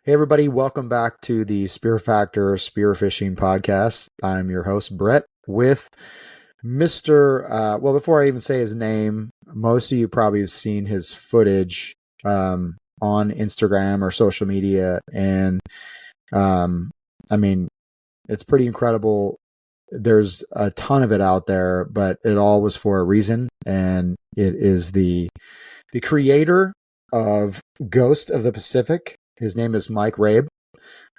Hey everybody, welcome back to the Spearfactor Spearfishing podcast. I'm your host Brett with Mr. Well, before I even say his name, most of you probably have seen his footage on Instagram or social media, and I mean, it's pretty incredible. There's a ton of it out there, but it all was for a reason, and it is the creator of Ghost of the Pacific. His name is Mike Raabe.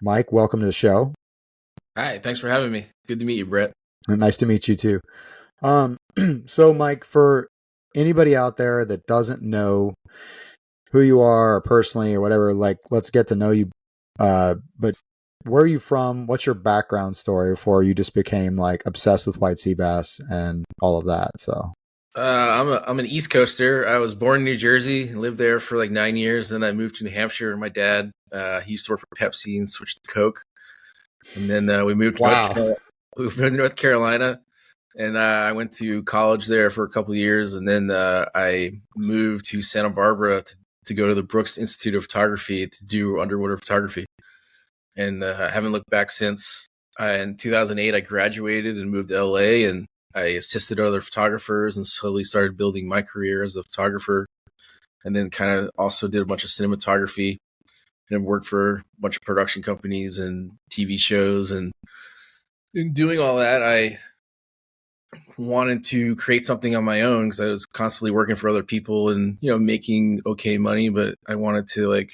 Mike, welcome to the show. Hi, thanks for having me. Good to meet you, Brett. Nice to meet you too. So Mike, for anybody out there that doesn't know who you are personally or whatever, like, let's get to know you. But where are you from? What's your background story before you just became like obsessed with white sea bass and all of that? So I'm an East Coaster. I was born in New Jersey, lived there for like 9 years. Then I moved to New Hampshire. My dad, he used to work for Pepsi and switched to Coke. And then we moved to North Carolina, and I went to college there for a couple of years. And then I moved to Santa Barbara to go to the Brooks Institute of Photography to do underwater photography. And I haven't looked back since. In 2008, I graduated and moved to LA, and I assisted other photographers and slowly started building my career as a photographer. And then kind of also did a bunch of cinematography and worked for a bunch of production companies and TV shows. And in doing all that, I wanted to create something on my own because I was constantly working for other people and, making okay money, but I wanted to like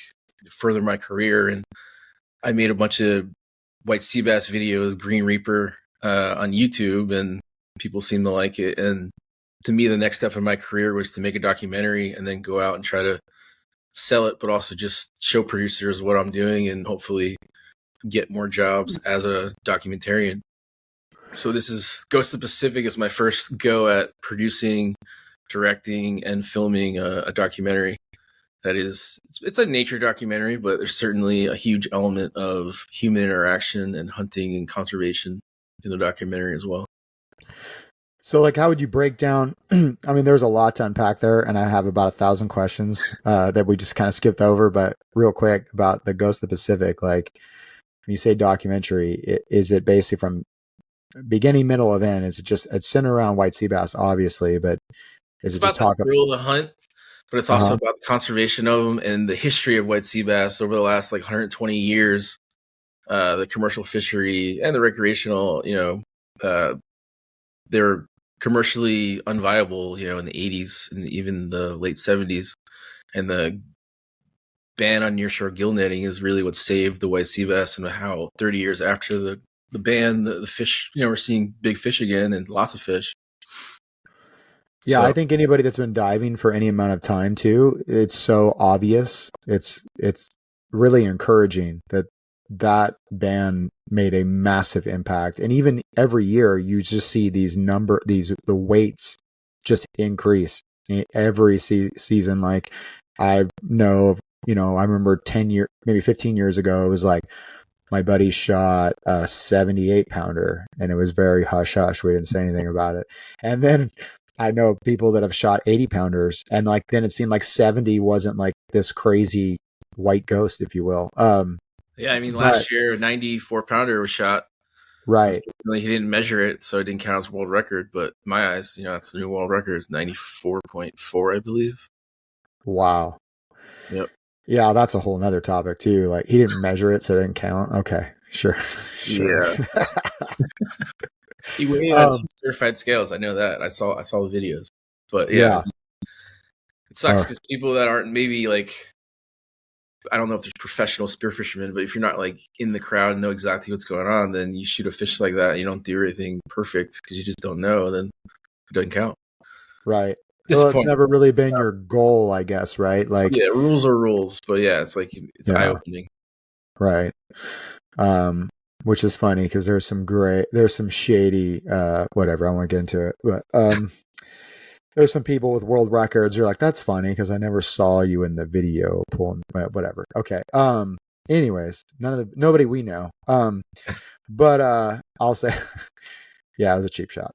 further my career. And I made a bunch of white sea bass videos, Green Reaper, on YouTube, and people seem to like it. And to me, the next step in my career was to make a documentary and then go out and try to sell it, but also just show producers what I'm doing and hopefully get more jobs as a documentarian. So this is Ghost of the Pacific is my first go at producing, directing, and filming a documentary. That is, it's a nature documentary, but there's certainly a huge element of human interaction and hunting and conservation in the documentary as well. So, like, how would you break down? I mean, there's a lot to unpack there, and I have about 1,000 questions that we just kind of skipped over. But real quick about the Ghost of the Pacific, like, when you say documentary, is it basically from beginning, middle, of end? Is it just it's centered around white sea bass, obviously, but is It's it just about talk the thrill of the hunt, but it's also Uh-huh. about the conservation of them and the history of white sea bass over the last like 120 years. The commercial fishery and the recreational, they're commercially unviable, in the 80s and even the late 70s. And the ban on nearshore gill netting is really what saved the white sea bass, and how 30 years after the ban, the fish, we're seeing big fish again and lots of fish. Yeah, So I think anybody that's been diving for any amount of time too, it's so obvious. It's really encouraging that ban made a massive impact. And even every year you just see the weights just increase every season. Like I know, I remember 10 maybe 15 years ago, it was like my buddy shot a 78 pounder and it was very hush hush. We didn't say anything about it. And then I know people that have shot 80 pounders, and like then it seemed like 70 wasn't like this crazy white ghost, if you will. yeah, I mean, But last year 94 pounder was shot. right. Unfortunately, he didn't measure it, so it didn't count as world record. But in my eyes, that's the new world record. It's 94.4, I believe. Wow. Yep. Yeah, that's a whole nother topic too. Like he didn't measure it, so it didn't count. Okay, sure. Sure. Yeah. He weighed on two certified scales. I know that. I saw the videos. But yeah, Yeah. it sucks because people that aren't maybe like, I don't know if there's professional spearfishermen, but if you're not like in the crowd and know exactly what's going on, then you shoot a fish like that. You don't do everything perfect because you just don't know. Then it doesn't count. Right. Well, it's Disappointing. never really been your goal, I guess, right? Like, Yeah, rules are rules, but yeah, it's like it's eye opening. Right. Which is funny because there's some shady, whatever. I want to get into it, but there's some people with world records. You're like, that's funny because I never saw you in the video pulling, whatever. Okay. Anyways, nobody we know. But I'll say, yeah, it was a cheap shot.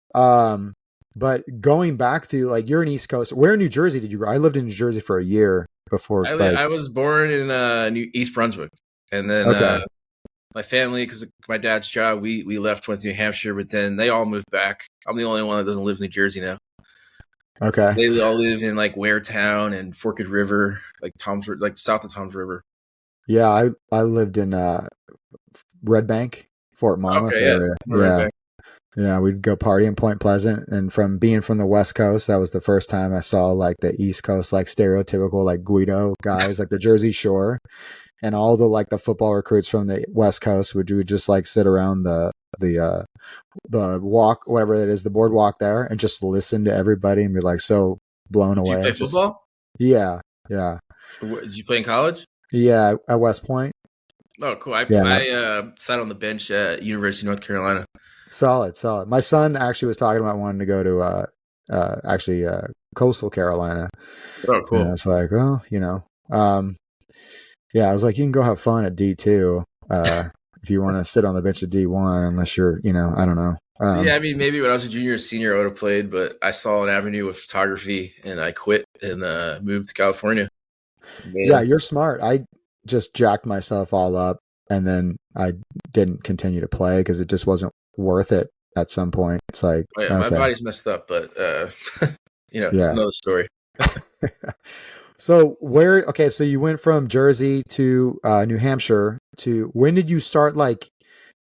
But going back to like, you're in East Coast. Where in New Jersey did you go? I lived in New Jersey for a year before. I was born in East Brunswick. And then Okay. my family, because my dad's job, we left, went to New Hampshire, but then they all moved back. I'm the only one that doesn't live in New Jersey now. Okay. They all live in like Ware Town and Forked River, like south of Tom's River. Yeah, I lived in Red Bank, Fort Monmouth Okay, yeah, area. I'm right Yeah. back. Yeah, we'd go party in Point Pleasant, and from being from the West Coast, that was the first time I saw like the East Coast, like stereotypical like Guido guys, like the Jersey Shore, and all the like the football recruits from the West Coast would just like sit around the walk, whatever it is, the boardwalk there, and just listen to everybody and be like so blown Did you away. play Just football? yeah, yeah, Did you play in college? yeah. At West Point, Oh, cool. I yeah, I sat on the bench at University of North Carolina. solid, solid. My son actually was talking about wanting to go to actually Coastal Carolina. Oh, And cool. it's like, well, um, yeah, I was like, you can go have fun at D2 if you want to sit on the bench at D1, unless you're, I don't know. Yeah, I mean, maybe when I was a junior or senior, I would have played, but I saw an avenue with photography, and I quit and moved to California. Yeah, Man, you're smart. I just jacked myself all up, and then I didn't continue to play because it just wasn't worth it at some point. It's like, yeah, my okay, body's messed up, but it's yeah. another story. So okay, so you went from Jersey to New Hampshire to when did you start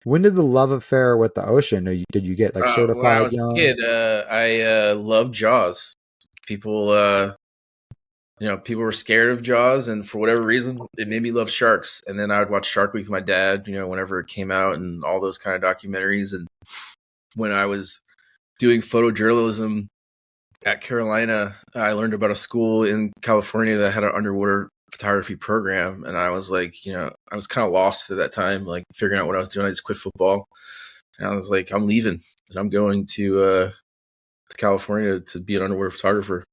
when did the love affair with the ocean? Did you get like When I certified was a young? kid, I loved Jaws. People, people were scared of Jaws, and for whatever reason, it made me love sharks. And then I would watch Shark Week with my dad, whenever it came out, and all those kind of documentaries. And when I was doing photojournalism at Carolina, I learned about a school in California that had an underwater photography program, and I was like, I was kind of lost at that time, like figuring out what I was doing. I just quit football, and I was like, I'm leaving, and I'm going to California to be an underwater photographer.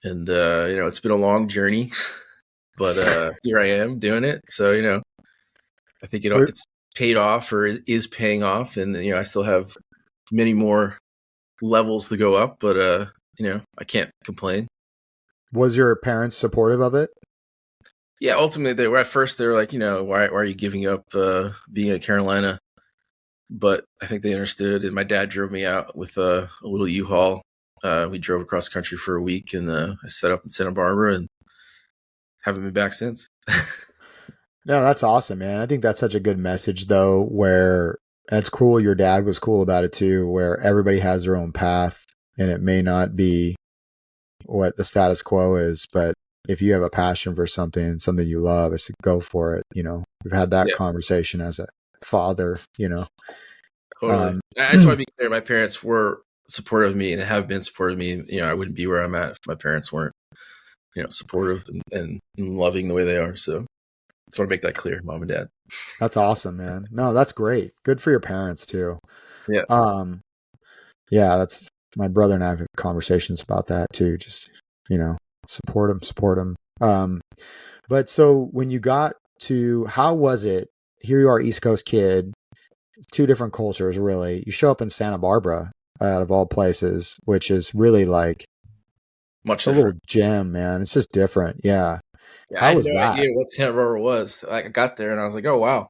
And it's been a long journey, but here I am doing it. So I think it's paid off, or is paying off, and I still have many more levels to go up, but I can't complain. Was your parents supportive of it? Yeah, ultimately they were. At first they were like, why are you giving up being at Carolina? But I think they understood, and my dad drove me out with a little U-Haul. We drove across the country for a week, and I set up in Santa Barbara, and haven't been back since. No, that's awesome, man. I think that's such a good message, though, where that's cool. Your dad was cool about it too, where everybody has their own path and it may not be what the status quo is, but if you have a passion for something you love, it's go for it. We've had that Yeah, conversation as a father, totally. Um, I just want to be clear. My parents were supportive of me and have been supportive of me. I wouldn't be where I'm at if my parents weren't, supportive and loving the way they are. So just want to make that clear, mom and dad. that's awesome, man. No, that's great. Good for your parents too. Yeah. Um, yeah, that's my brother and I have had conversations about that too. Just, support them. But so when you got to, how was it? Here you are, East Coast kid, two different cultures, really. You show up in Santa Barbara, out of all places, which is really like Much it's a little different. gem, man. It's just different. Yeah. Yeah, I How had was no that? idea what Santa Barbara was. Like, I got there and I was like, oh wow,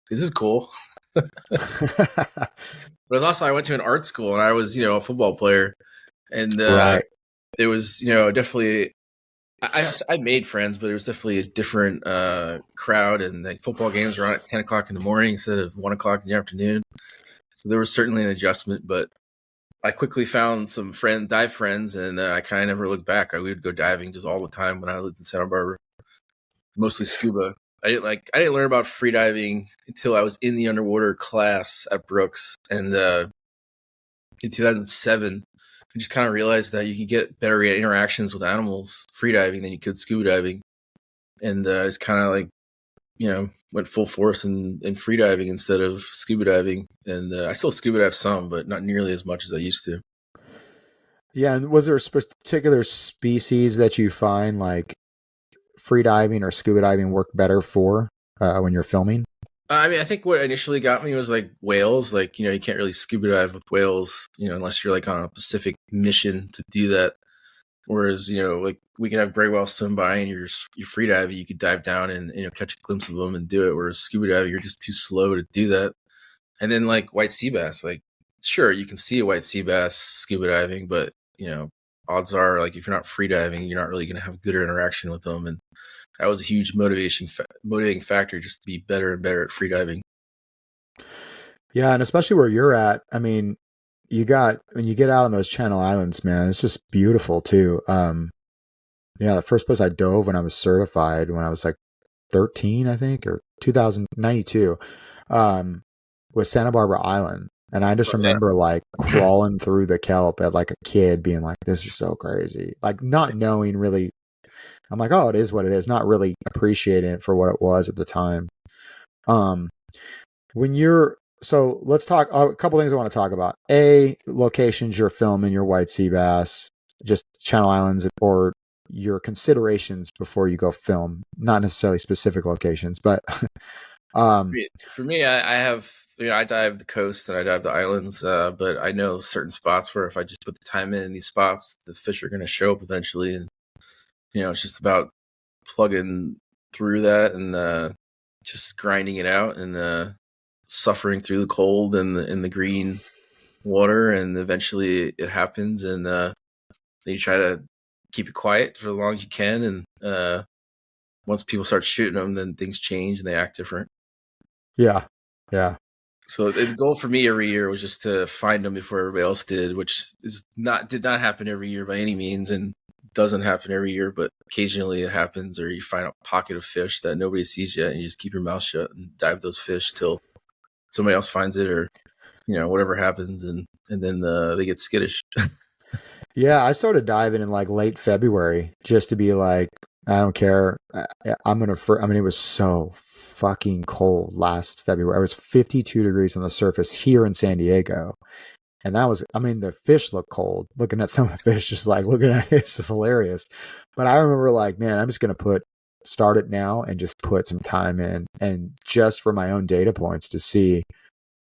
this is cool. But it was also, I went to an art school and I was, a football player, and Right. it was, definitely. I made friends, but it was definitely a different crowd, and like football games were on at 10 o'clock in the morning instead of 1 o'clock in the afternoon. So there was certainly an adjustment, but I quickly found some dive friends, and I kind of never looked back. We would go diving just all the time when I lived in Santa Barbara, mostly scuba. I didn't learn about freediving until I was in the underwater class at Brooks, and in 2007, I just kind of realized that you can get better interactions with animals freediving than you could scuba diving, and it's kind of like went full force in freediving instead of scuba diving, and I still scuba dive some, but not nearly as much as I used to. Yeah. And was there a particular species that you find like free diving or scuba diving work better for when you're filming? I mean, I think what initially got me was like whales. Like, you can't really scuba dive with whales, unless you're like on a specific mission to do that. Whereas, like we can have gray whales swim by and you're free diving, you could dive down and, catch a glimpse of them and do it. Whereas scuba diving, you're just too slow to do that. And then like white sea bass, like sure, you can see a white sea bass scuba diving, but odds are like if you're not free diving, you're not really going to have good interaction with them. And that was a huge motivating factor just to be better and better at free diving. Yeah, and especially where you're at, I mean, when you get out on those Channel Islands, man, it's just beautiful too. Yeah, the first place I dove when I was certified, when I was like 13, I think, or 2092, was Santa Barbara Island. And I just remember like crawling through the kelp at like a kid being like, this is so crazy. Like not knowing really, I'm like, oh, it is what it is. Not really appreciating it for what it was at the time. So let's talk a couple things I want to talk about. Locations you're filming your white sea bass, just Channel Islands, or your considerations before you go film, not necessarily specific locations, but for me, I have, I dive the coast and I dive the islands, but I know certain spots where if I just put the time in these spots, the fish are going to show up eventually. And, it's just about plugging through that and just grinding it out and suffering through the cold and the green water. And eventually it happens. And then you try to keep it quiet for as long as you can. And once people start shooting them, then things change and they act different. Yeah. Yeah. So the goal for me every year was just to find them before everybody else did, which did not happen every year by any means, and doesn't happen every year, but occasionally it happens, or you find a pocket of fish that nobody sees yet, and you just keep your mouth shut and dive those fish till somebody else finds it, or whatever happens, and then they get skittish. Yeah, I started diving in like late February just to be like, I don't care. It was so fucking cold last February. It was 52 degrees on the surface here in San Diego. And that was, the fish look cold. Looking at some of the fish, just like looking at it's just hilarious. But I remember like, man, I'm just going to start it now and just put some time in. And just for my own data points to see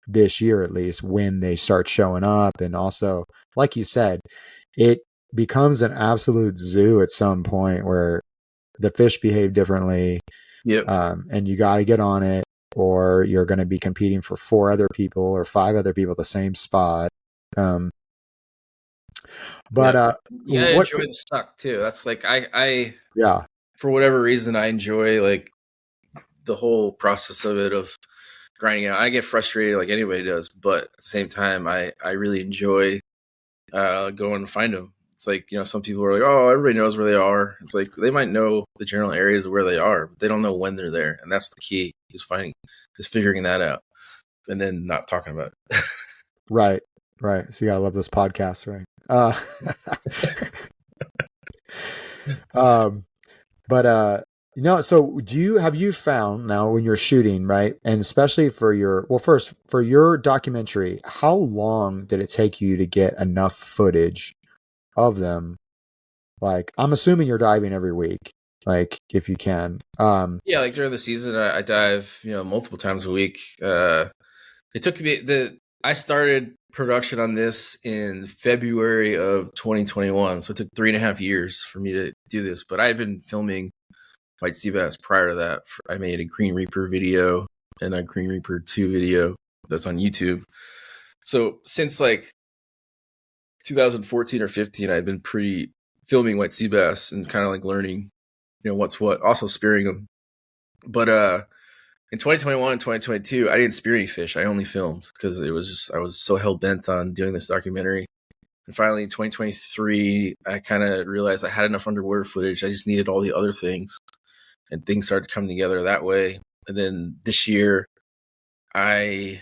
this year, at least, when they start showing up. And also, like you said, it becomes an absolute zoo at some point where the fish behave differently. Yep. And you got to get on it, or you're going to be competing for 4 other people or 5 other people at the same spot. You gotta enjoy the suck too. That's like I for whatever reason I enjoy like the whole process of it, of grinding out. I get frustrated like anybody does, but at the same time I really enjoy going to find them. It's like, some people are like, oh, everybody knows where they are. It's like they might know the general areas of where they are, but they don't know when they're there. And that's the key, is figuring that out and then not talking about it. Right. So you gotta love this podcast, right? So have you found now when you're shooting, right? And especially for your documentary, how long did it take you to get enough footage of them? Like, I'm assuming you're diving every week, like if you can. Yeah, like during the season, I dive, multiple times a week. It took me I started production on this in February of 2021, so it took 3.5 years for me to do this. But I had been filming white sea bass prior to that. I made a Green Reaper video and a Green Reaper 2 video that's on YouTube. So since like 2014 or 15, I've been filming white sea bass and kind of like learning, what's what, also spearing them. But in 2021 and 2022, I didn't spear any fish. I only filmed because I was so hell bent on doing this documentary. And finally in 2023, I kind of realized I had enough underwater footage. I just needed all the other things, and things started coming together that way. And then this year, I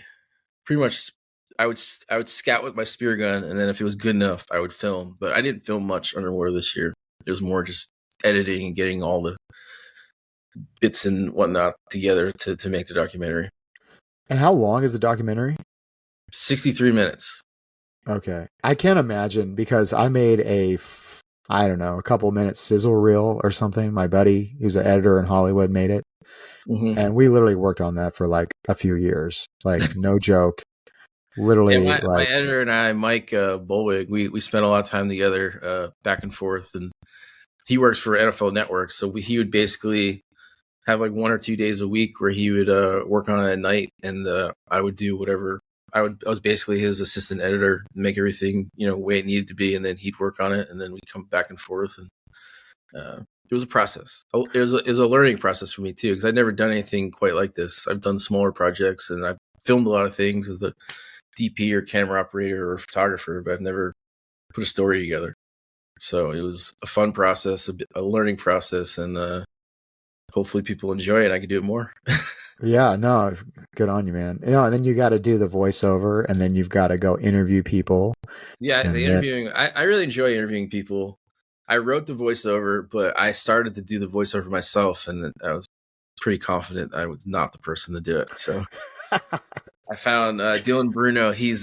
pretty much, I would scout with my spear gun, and then if it was good enough, I would film. But I didn't film much underwater this year. It was more just editing and getting all the bits and whatnot together to make the documentary. And how long is the documentary? 63 minutes. Okay. I can't imagine, because I made a couple minute sizzle reel or something. My buddy, who's an editor in Hollywood, made it. Mm-hmm. And we literally worked on that for like a few years. Like, no joke. Yeah, literally my like, editor and I, Mike Bolwig, we spent a lot of time together, back and forth, and he works for NFL Network, so he would basically have like 1 or 2 days a week where he would work on it at night, and I would do whatever. I was basically his assistant editor, make everything way it needed to be, and then he'd work on it, and then we'd come back and forth, and it was a process. It was a learning process for me too, because I'd never done anything quite like this. I've done smaller projects, and I've filmed a lot of things as a DP or camera operator or photographer, but I've never put a story together. So it was a fun process, a learning process, and hopefully people enjoy it. I can do it more. yeah, no, good on you, man. And then you got to do the voiceover, and then you've got to go interview people. Yeah, the And then, interviewing, I really enjoy interviewing people. I wrote the voiceover, but I started to do the voiceover myself, and I was pretty confident I was not the person to do it. So I found Dylan Bruno. He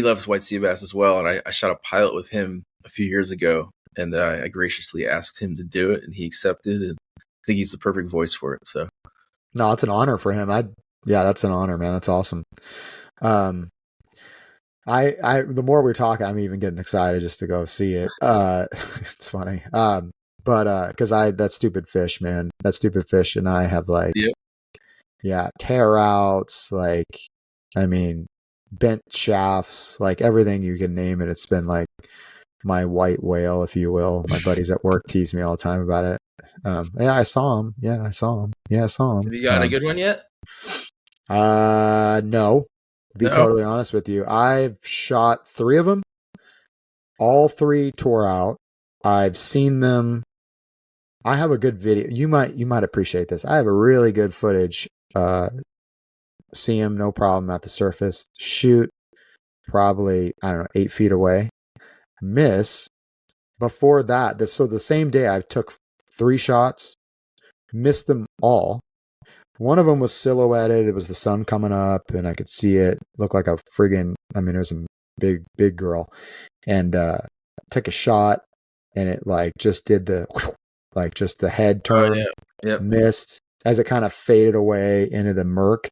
loves white sea bass as well, and I shot a pilot with him a few years ago, and I graciously asked him to do it, and he accepted. And I think he's the perfect voice for it. So no, it's an honor for him. Yeah, that's an honor, man. That's awesome. Um, the more we're talking, I'm even getting excited just to go see it. It's funny. But cause that stupid fish, man, that stupid fish and I have like, yep. yeah, tear outs, like, I mean, bent shafts, like everything you can name it. It's been like my white whale, if you will. My buddies at work tease me all the time about it. Yeah, I saw him. Yeah, I saw him. Yeah, I saw him. Have you got a good one yet? No. To be No. totally honest with you, I've shot 3 of them. All 3 tore out. I've seen them. I have a good video. You might appreciate this. I have a really good footage. See him, no problem at the surface. Shoot, probably, I don't know, 8 feet away. Miss. Before that, so the same day I took 3 shots, missed them all. One of them was silhouetted. It was the sun coming up, and I could see it. Looked like a friggin', I mean, it was a big girl. And took a shot, and it like just did just the head turn, Yep. missed as it kind of faded away into the murk.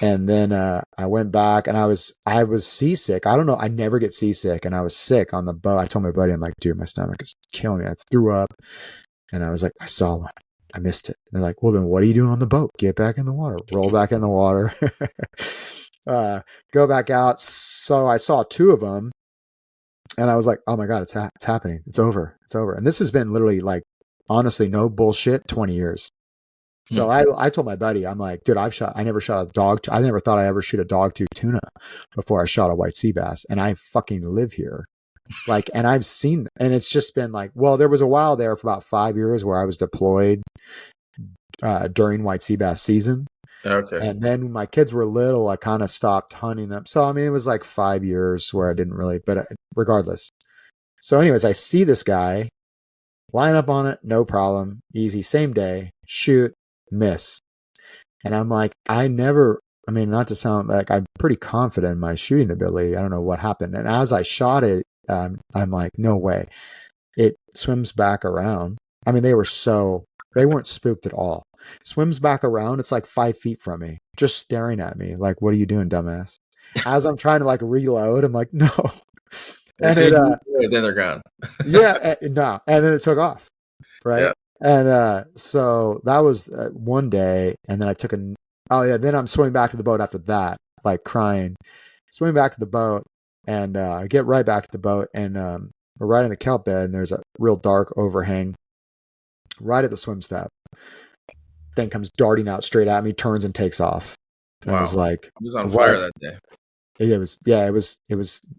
And then I went back, and I was seasick. I don't know. I never get seasick, and I was sick on the boat. I told my buddy, I'm like, dude, my stomach is killing me. I threw up, and I was like, I saw one. I missed it. And they're like, well, then what are you doing on the boat? Get back in the water. Roll back in the water. Go back out. So I saw 2 of them, and I was like, oh my God, it's happening. It's over. It's over. And this has been literally like, honestly, no bullshit, 20 years. So I told my buddy, I'm like, dude, I never shot a dog. I never thought I ever shoot a dogtooth tuna before I shot a white sea bass. And I fucking live here. Like, and I've seen, and it's just been like, well, there was a while there for about 5 years where I was deployed during white sea bass season. Okay. And then when my kids were little, I kind of stopped hunting them. So, I mean, it was like 5 years where I didn't really, but regardless. So anyways, I see this guy, line up on it, no problem, easy, same day, shoot, miss. And I'm like, I mean, not to sound like, I'm pretty confident in my shooting ability. I don't know what happened. And as I shot it, I'm like, no way. It swims back around. I mean, they weren't spooked at all. Swims back around. It's like 5 feet from me, just staring at me. Like, what are you doing, dumbass? As I'm trying to like reload, I'm like, no. And then they're gone. Yeah, no. And then it took off. Right. Yeah. And so that was one day. And then then I'm swimming back to the boat after that, like crying, swimming back to the boat, and I get right back to the boat, and we're right in the kelp bed, and there's a real dark overhang right at the swim step. Thing comes darting out straight at me, turns and takes off. And Wow. I was like, he was on fire that day. It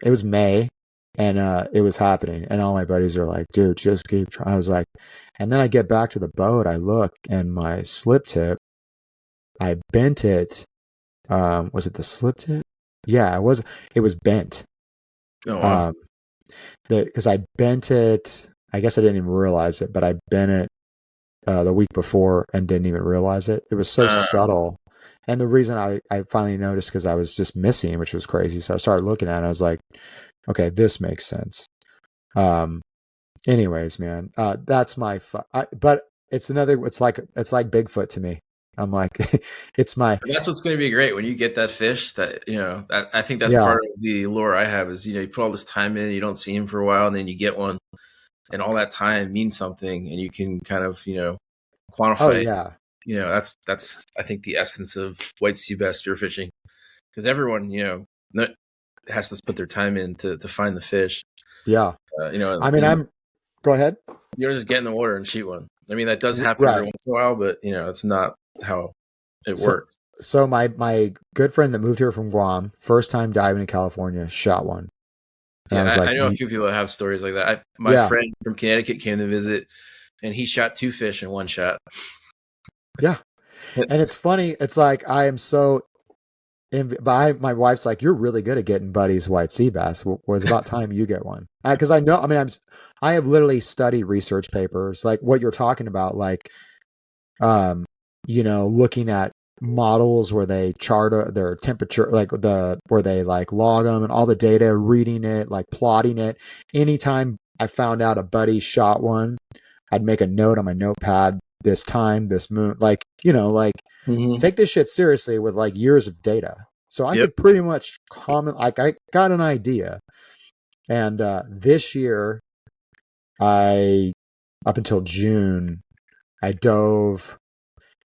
was May, and it was happening. And all my buddies are like, dude, just keep trying. I was like, and then I get back to the boat, I look, and my slip tip, I bent it. Was it the slip tip? Yeah, it was bent. Oh, wow. Because I bent it, I guess I didn't even realize it, but I bent it the week before and didn't even realize it. It was so subtle. And the reason I finally noticed, because I was just missing, which was crazy. So I started looking at it. I was like, okay, this makes sense. Anyways, man, that's my, but it's like Bigfoot to me. I'm like, it's my, But that's what's going to be great when you get that fish. That I think that's yeah. part of the lure I have is you put all this time in, you don't see him for a while, and then you get one, and all that time means something, and you can kind of Oh quantify. yeah. That's I think the essence of white sea bass spearfishing, because everyone has to put their time in to find the fish. Yeah. I mean, You go ahead. don't just get in the water and shoot one. I mean, that does happen every Right. once in a while, but it's not how it So, works. so my good friend that moved here from Guam, first time diving in California, shot one. And I was Yeah, like, I know a few people that have stories like that. My yeah, friend from Connecticut came to visit, and he shot 2 fish in one shot. yeah. And it's funny. It's like, I am so, my wife's like, you're really good at getting buddies white sea bass. Was about time you get one. Cause I know, I mean, I have literally studied research papers, like what you're talking about, like, um, looking at models where they chart their temperature, like where they like log them and all the data, reading it, like plotting it. Anytime I found out a buddy shot one, I'd make a note on my notepad, this time, this moon, like, take this shit seriously with like years of data. So I Yep. could pretty much comment, like I got an idea. And this year, up until June, I dove,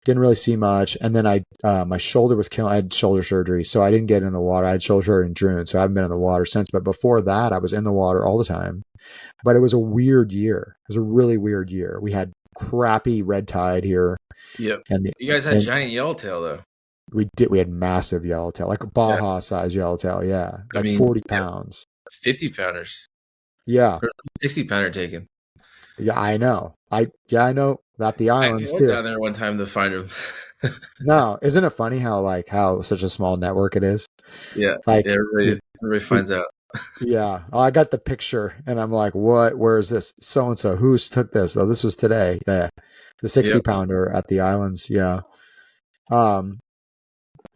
didn't really see much. And then my shoulder was killing, I had shoulder surgery. So I didn't get in the water. I had shoulder surgery in June. So I haven't been in the water since. But before that, I was in the water all the time. But it was a weird year. It was a really weird year. We had crappy red tide here. Yep. And You guys had giant yellowtail though. we had massive yellowtail, like a Baja size yellowtail. Yeah. I Like mean, 40 pounds. 50 pounders, Yeah. 60 pounder taken. Yeah. I know. I know about the I islands went too. down there one time to find him. No, isn't it funny how such a small network it is? Yeah. Like, Everybody finds out. yeah. Oh, I got the picture and I'm like, what? Where is this? So and so. Who's took this? Oh, this was today. Yeah. The 60 Yep. pounder at the islands. Yeah. Um,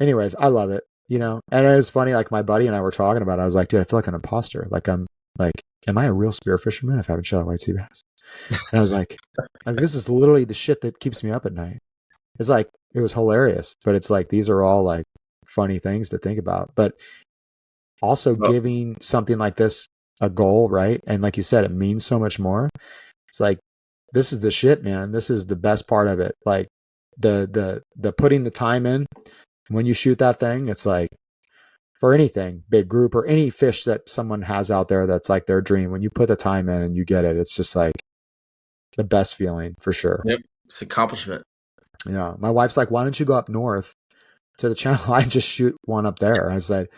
anyways, I love it, and it was funny. Like my buddy and I were talking about it. I was like, dude, I feel like an imposter. Like I'm like, am I a real spear fisherman if I haven't shot a white sea bass? And I was like, this is literally the shit that keeps me up at night. It's like, it was hilarious, but it's like, these are all like funny things to think about, but also Well, giving something like this a goal, right? And like you said, it means so much more. It's like, this is the shit, man. This is the best part of it. Like the putting the time in. When you shoot that thing, it's like, for anything, big group or any fish that someone has out there that's like their dream, when you put the time in and you get it, it's just like the best feeling for sure. yep. It's accomplishment. Yeah. My wife's like, why don't you go up north to the channel? I just shoot one up there. I said,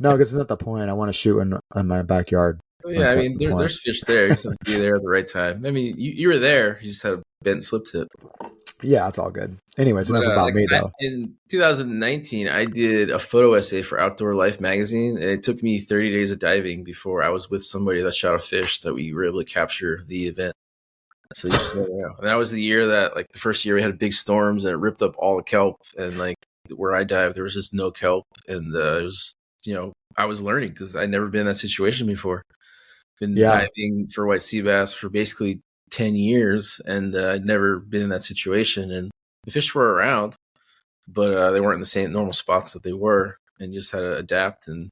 no, because it's not the point. I want to shoot in my backyard. Well, yeah, Like, I that's mean, the point. there's fish there. You just have to be there at the right time. I mean, you were there. You just had a bent slip tip. Yeah, it's all good. Anyways, enough about me though. In 2019, I did a photo essay for Outdoor Life magazine, and it took me 30 days of diving before I was with somebody that shot a fish that we were able to capture the event. So you just never know. And that was the year that, like, the first year we had big storms and it ripped up all the kelp. And like where I dived, there was just no kelp, and it was, I was learning because I'd never been in that situation before. Been diving for white sea bass for basically 10 years, and I'd never been in that situation. And the fish were around, but they weren't in the same normal spots that they were, and you just had to adapt. And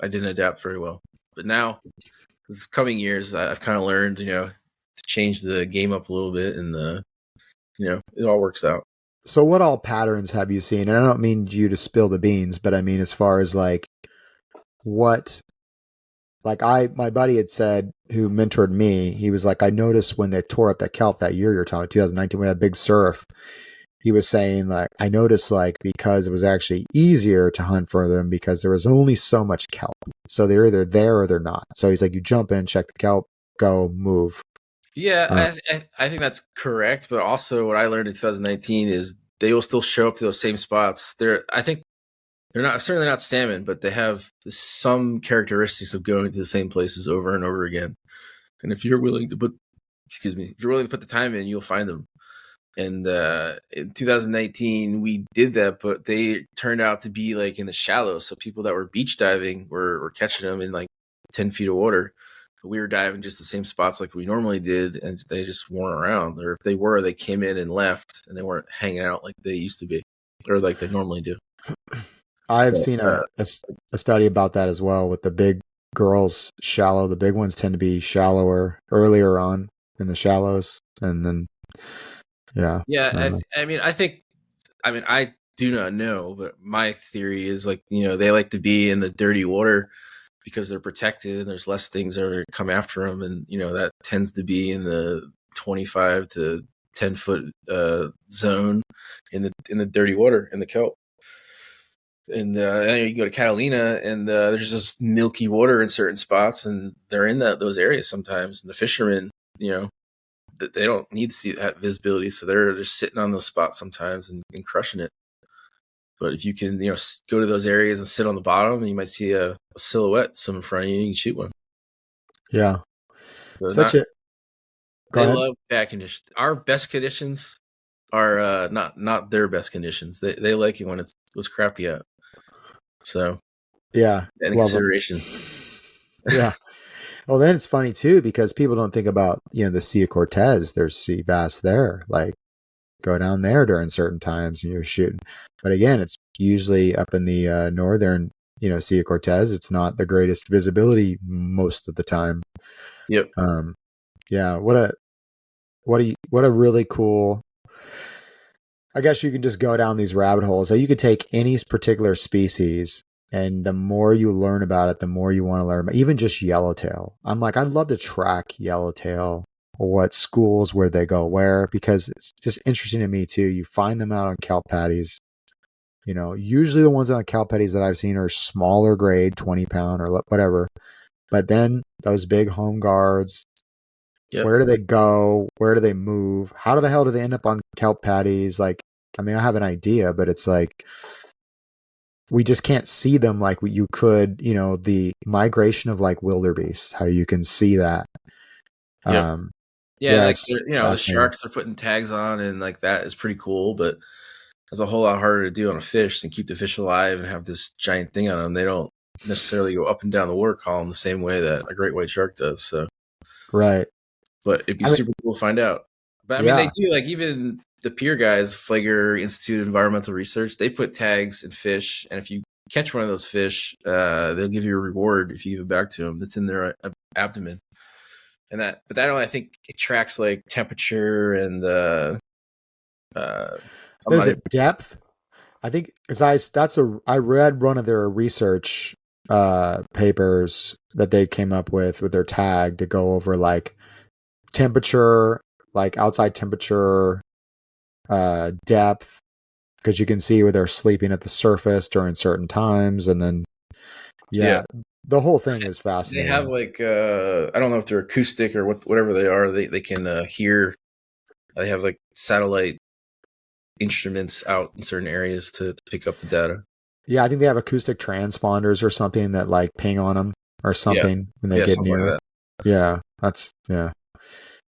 I didn't adapt very well. But now, this coming years, I've kind of learned, to change the game up a little bit, and it all works out. So what all patterns have you seen? And I don't mean you to spill the beans, but I mean, as far as like what, like my buddy had said, who mentored me, he was like, I noticed when they tore up that kelp that year you're talking, 2019, we had a big surf. He was saying, like, I noticed, like, because it was actually easier to hunt for them because there was only so much kelp. So they're either there or they're not. So he's like, you jump in, check the kelp, go, move. Yeah, I think that's correct. But also, what I learned in 2019 is they will still show up to those same spots. I think they're not certainly not salmon, but they have some characteristics of going to the same places over and over again. And if you're willing to put the time in, you'll find them. And in 2019, we did that, but they turned out to be like in the shallows. So people that were beach diving were catching them in like 10 feet of water. But we were diving just the same spots like we normally did, and they just weren't around. Or if they were, they came in and left, and they weren't hanging out like they used to be. or like they normally do. I've But, seen a study about that as well with the big girls shallow. The big ones tend to be shallower earlier on in the shallows. And then, yeah. yeah, I do not know, but my theory is like, they like to be in the dirty water because they're protected and there's less things that are come after them. And, that tends to be in the 25 to 10-foot zone in the dirty water, in the kelp. And you can go to Catalina, and there's just milky water in certain spots, and they're in those areas sometimes. And the fishermen, they don't need to see that visibility, so they're just sitting on those spots sometimes and crushing it. But if you can, go to those areas and sit on the bottom, you might see a silhouette swim in front of you, and you can shoot one. Yeah. So Go ahead. love bad conditions. Our best conditions are not their best conditions. They like it when it was crappy out. So yeah, that love consideration. Yeah. Well, then it's funny too because people don't think about the Sea of Cortez. There's sea bass there. Like go down there during certain times and you're shooting. But again, it's usually up in the northern Sea of Cortez. It's not the greatest visibility most of the time. Yep. Yeah. What a really cool. I guess you can just go down these rabbit holes. So you could take any particular species, and the more you learn about it, the more you want to learn about even just yellowtail. I'm like, I'd love to track yellowtail, or what schools, where they go where, because it's just interesting to me too. You find them out on kelp patties. Usually the ones on kelp patties that I've seen are smaller grade, 20-pound or whatever. But then those big home guards, Yep. Where do they go? Where do they move? How the hell do they end up on kelp patties? Like, I mean, I have an idea, but it's like we just can't see them like you could, the migration of like wildebeest, how you can see that. Yep. Yeah, like it's the sharks are putting tags on, and like that is pretty cool, but it's a whole lot harder to do on a fish and keep the fish alive and have this giant thing on them. They don't necessarily go up and down the water column the same way that a great white shark does. So, right. But it'd be super cool to find out. But I mean, they do, like, even the peer guys, Flager Institute of Environmental Research, they put tags in fish, and if you catch one of those fish, they'll give you a reward if you give it back to them. That's in their abdomen. And but that only, I think it tracks like temperature and is it depth? I think I read one of their research papers that they came up with their tag to go over like temperature, like outside temperature, depth, because you can see where they're sleeping at the surface during certain times, and then the whole thing is fascinating. They have like I don't know if they're acoustic or whatever they are. They can hear. They have like satellite instruments out in certain areas to pick up the data. Yeah, I think they have acoustic transponders or something that like ping on them or something when they get near. Like Yeah.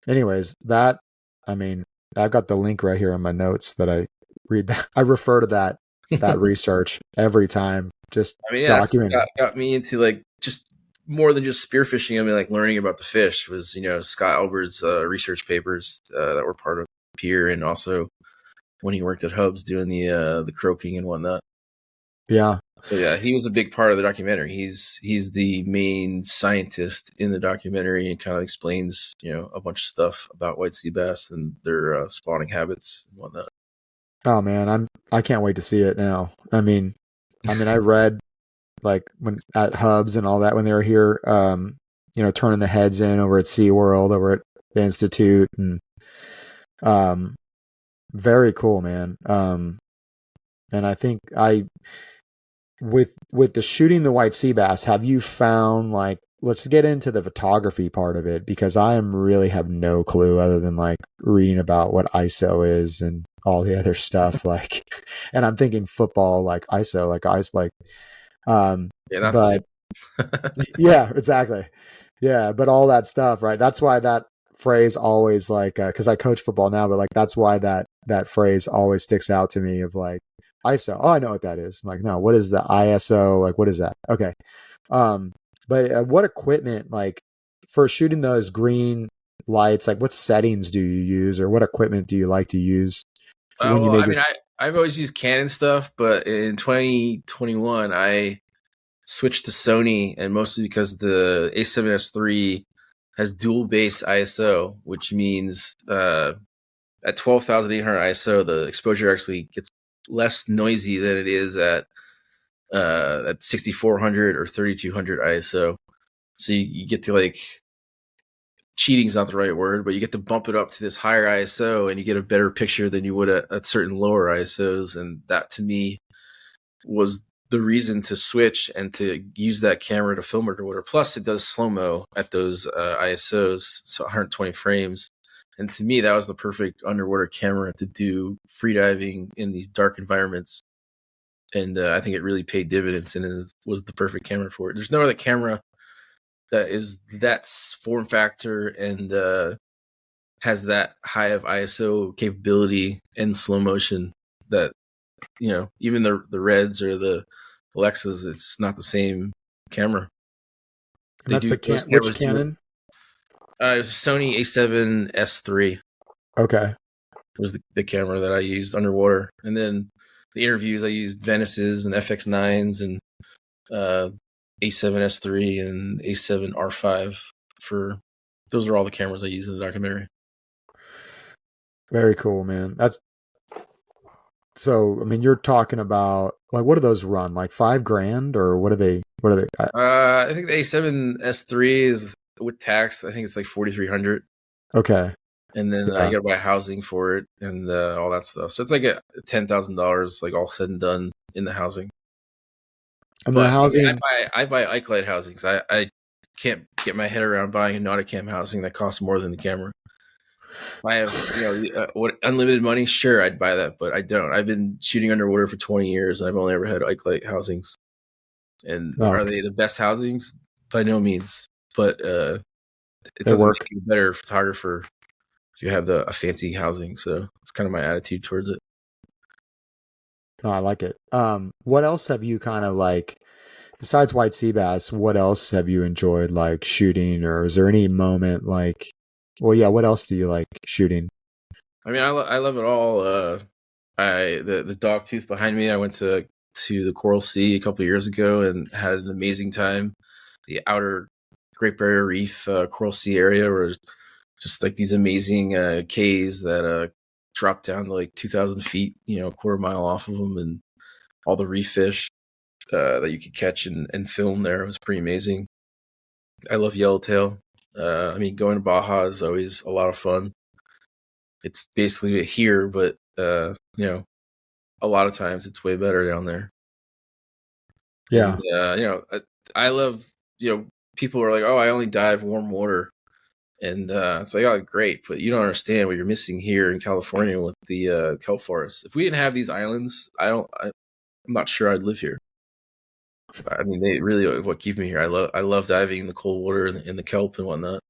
Anyways, I mean, I've got the link right here on my notes that I read. I refer to that research every time. Just document. Got me into like just more than just spearfishing. I mean, like learning about the fish was Scott Albert's research papers that were part of Pier, and also when he worked at Hubs doing the croaking and whatnot. Yeah. So yeah, he was a big part of the documentary. He's the main scientist in the documentary and kind of explains a bunch of stuff about white sea bass and their spawning habits and whatnot. Oh man, I can't wait to see it now. I mean, I read like when at Hubs and all that when they were here, turning the heads in over at SeaWorld, over at the Institute, and very cool, man. And I think with the shooting the white sea bass, have you found like, let's get into the photography part of it, because I really have no clue other than like reading about what ISO is and all the other stuff, like, and I'm thinking football, like ISO, like ice, like, but yeah, exactly. Yeah. But all that stuff, right? That's why that phrase always like, cause I coach football now, but like, that's why that phrase always sticks out to me of like ISO. Oh, I know what that is. I'm like, no, what is the ISO? Like, what is that? Okay. But what equipment, like for shooting those green lights, like what settings do you use, or what equipment do you like to use? I've always used Canon stuff, but in 2021 I switched to Sony, and mostly because the A7S III has dual base ISO, which means at 12,800 ISO, the exposure actually gets less noisy than it is at 6,400 or 3,200 ISO. So you get to, like, cheating's not the right word, but you get to bump it up to this higher ISO and you get a better picture than you would at certain lower ISOs. And that, to me, was the reason to switch and to use that camera to film underwater. Plus, it does slow-mo at those ISOs, so 120 frames. And to me, that was the perfect underwater camera to do freediving in these dark environments. And I think it really paid dividends, and it was the perfect camera for it. There's no other camera that is that form factor and has that high of ISO capability and slow motion that, even the Reds or the Alexas, it's not the same camera. And that's which Canon? It was Sony A7S III. Okay. Was the camera that I used underwater. And then the interviews, I used Venice's and FX9s and A7S III and A7R5 for. Those are all the cameras I used in the documentary. Very cool, man. So, I mean, you're talking about, like, what do those run? Like $5,000, or what are they? I think the A7S III is with tax. I think it's like 4,300. Okay. And then you got to buy housing for it and all that stuff. So it's like $10,000, like all said and done in the housing. And the housing, I buy Ikelite housings. I can't get my head around buying a Nauticam housing that costs more than the camera. If I have unlimited money, sure, I'd buy that, but I don't. I've been shooting underwater for 20 years, and I've only ever had Ikelite housings. And are they the best housings? By no means, but it doesn't make you a better photographer if you have a fancy housing. So it's kind of my attitude towards it. No, I like it. What else have you kind of, like, besides white sea bass, what else have you enjoyed, like, shooting? Or is there any moment, like, what else do you like shooting? I mean, I love it all. The dog tooth behind me, I went to the Coral Sea a couple of years ago and had an amazing time. The outer Great Barrier Reef Coral Sea area was just like these amazing cays that drop down to like 2,000 feet, a quarter mile off of them, and all the reef fish that you could catch and film there was pretty amazing. I love yellowtail. I mean, going to Baja is always a lot of fun. It's basically here, but a lot of times it's way better down there. Yeah. And, I love, people are like, oh, I only dive warm water. And it's like, oh, great, but you don't understand what you're missing here in California with the kelp forests. If we didn't have these islands, I'm not sure I'd live here. I mean, they really what keep me here. I love diving in the cold water and in the kelp and whatnot.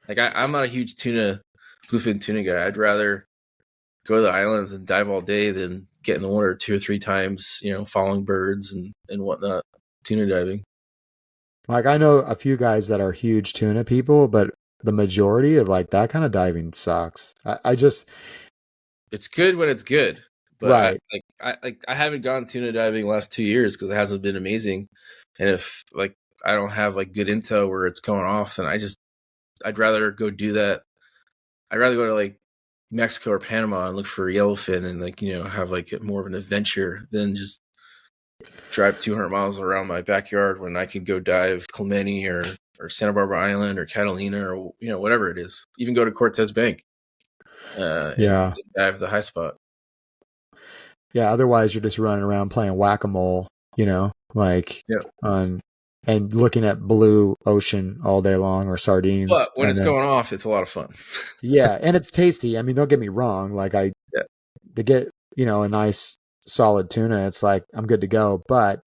Like, I'm not a huge bluefin tuna guy. I'd rather go to the islands and dive all day than get in the water 2 or 3 times, following birds and whatnot, tuna diving. Like, I know a few guys that are huge tuna people, but the majority of, like, that kind of diving sucks. It's good when it's good, but right. I haven't gone tuna diving the last 2 years because it hasn't been amazing. And if, like, I don't have, like, good intel where it's going off, then I'd rather go do that. I'd rather go to, like, Mexico or Panama and look for yellowfin and, like, have, like, more of an adventure than just drive 200 miles around my backyard when I could go dive Clemente or Santa Barbara Island or Catalina or whatever it is. Even go to Cortez Bank and dive the high spot. Yeah, otherwise you're just running around playing whack-a-mole, and looking at blue ocean all day long, or sardines. But when it's going off, it's a lot of fun. Yeah, and it's tasty. I mean, don't get me wrong. Like, to get, a nice solid tuna, it's like, I'm good to go. But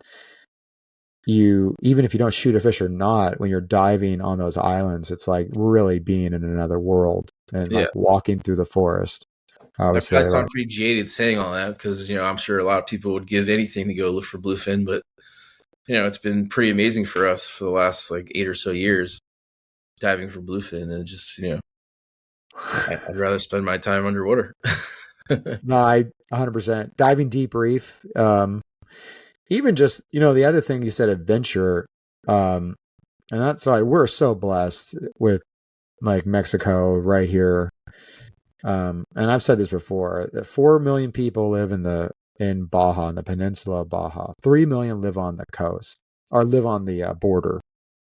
even if you don't shoot a fish or not, when you're diving on those islands, it's like really being in another world and like walking through the forest. I sound pretty jaded saying all that because, I'm sure a lot of people would give anything to go look for bluefin, but it's been pretty amazing for us for the last like 8 or so years diving for bluefin, and just, I'd rather spend my time underwater. No, 100%. Diving deep reef. Even just, the other thing you said, adventure. And that's why we're so blessed with like Mexico right here. And I've said this before, that 4 million people live in Baja, in the peninsula of Baja. 3 million live on the coast or live on the border,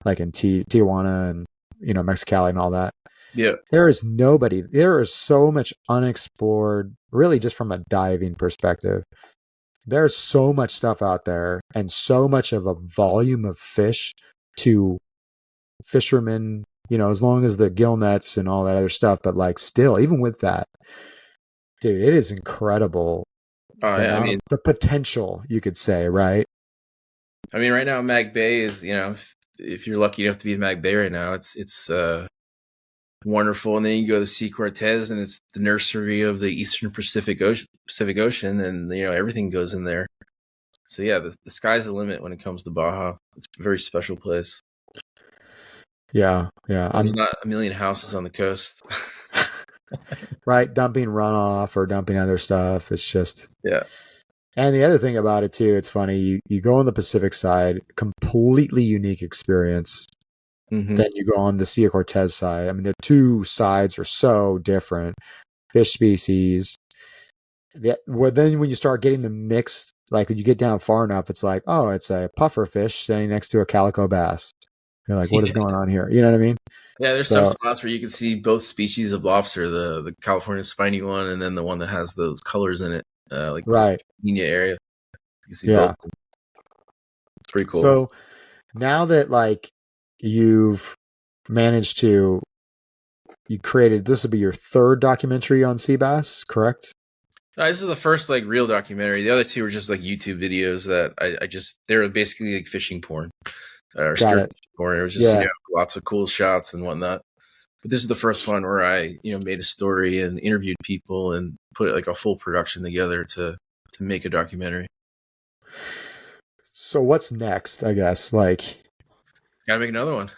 like in Tijuana and, Mexicali and all that. Yeah. There is so much unexplored, really, just from a diving perspective. There's so much stuff out there and so much of a volume of fish to fishermen, as long as the gill nets and all that other stuff. But like still, even with that, dude, it is incredible. The potential, you could say, right? I mean, right now, Mag Bay is, if you're lucky enough to be in Mag Bay right now, it's wonderful. And then you go to Sea Cortez, and it's the nursery of the Eastern Pacific Ocean, and everything goes in there. So yeah, the sky's the limit when it comes to Baja. It's a very special place. Yeah. There's not a million houses on the coast. Right, dumping runoff or dumping other stuff. It's just yeah. And the other thing about it too, it's funny. You go on the Pacific side, completely unique experience. Mm-hmm. Then you go on the Sea Cortez side. I mean, the two sides are so different. Fish species. Then when you start getting the mixed, like when you get down far enough, it's like, oh, it's a puffer fish standing next to a calico bass. You're like, what is going on here? You know what I mean? Yeah, there's some spots where you can see both species of lobster, the California spiny one, and then the one that has those colors in it, like right. the Pena area. You can see both. It's pretty cool. So now that like you've managed to, this will be your third documentary on sea bass, correct? This is the first like real documentary. The other two were just like YouTube videos that they were basically like fishing porn. Or spearfishing porn. It was just lots of cool shots and whatnot. But this is the first one where I made a story and interviewed people and put like a full production together to make a documentary. So what's next? I guess gotta make another one.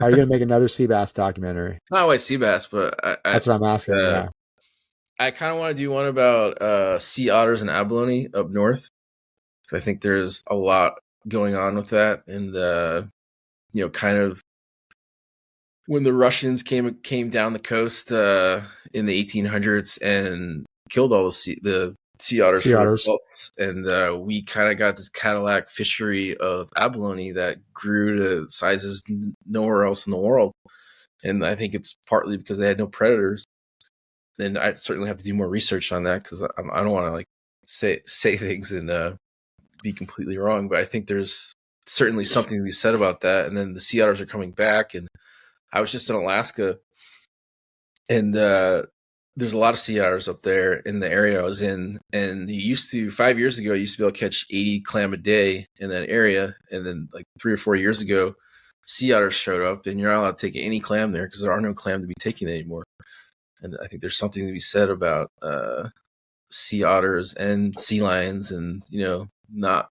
Are you gonna make another sea bass documentary? Not always sea bass, but that's what I'm asking. Yeah, I kind of want to do one about sea otters and abalone up north. So I think there's a lot going on with that, and kind of when the Russians came down the coast in the 1800s and killed all the sea otters. And we kind of got this Cadillac fishery of abalone that grew to sizes nowhere else in the world. And I think it's partly because they had no predators. And I certainly have to do more research on that because I don't want to like say things and be completely wrong. But I think there's certainly something to be said about that. And then the sea otters are coming back, and I was just in Alaska, and there's a lot of sea otters up there in the area I was in. And 5 years ago, you used to be able to catch 80 clam a day in that area. And then like 3 or 4 years ago, sea otters showed up, and you're not allowed to take any clam there because there are no clam to be taken anymore. And I think there's something to be said about sea otters and sea lions, and not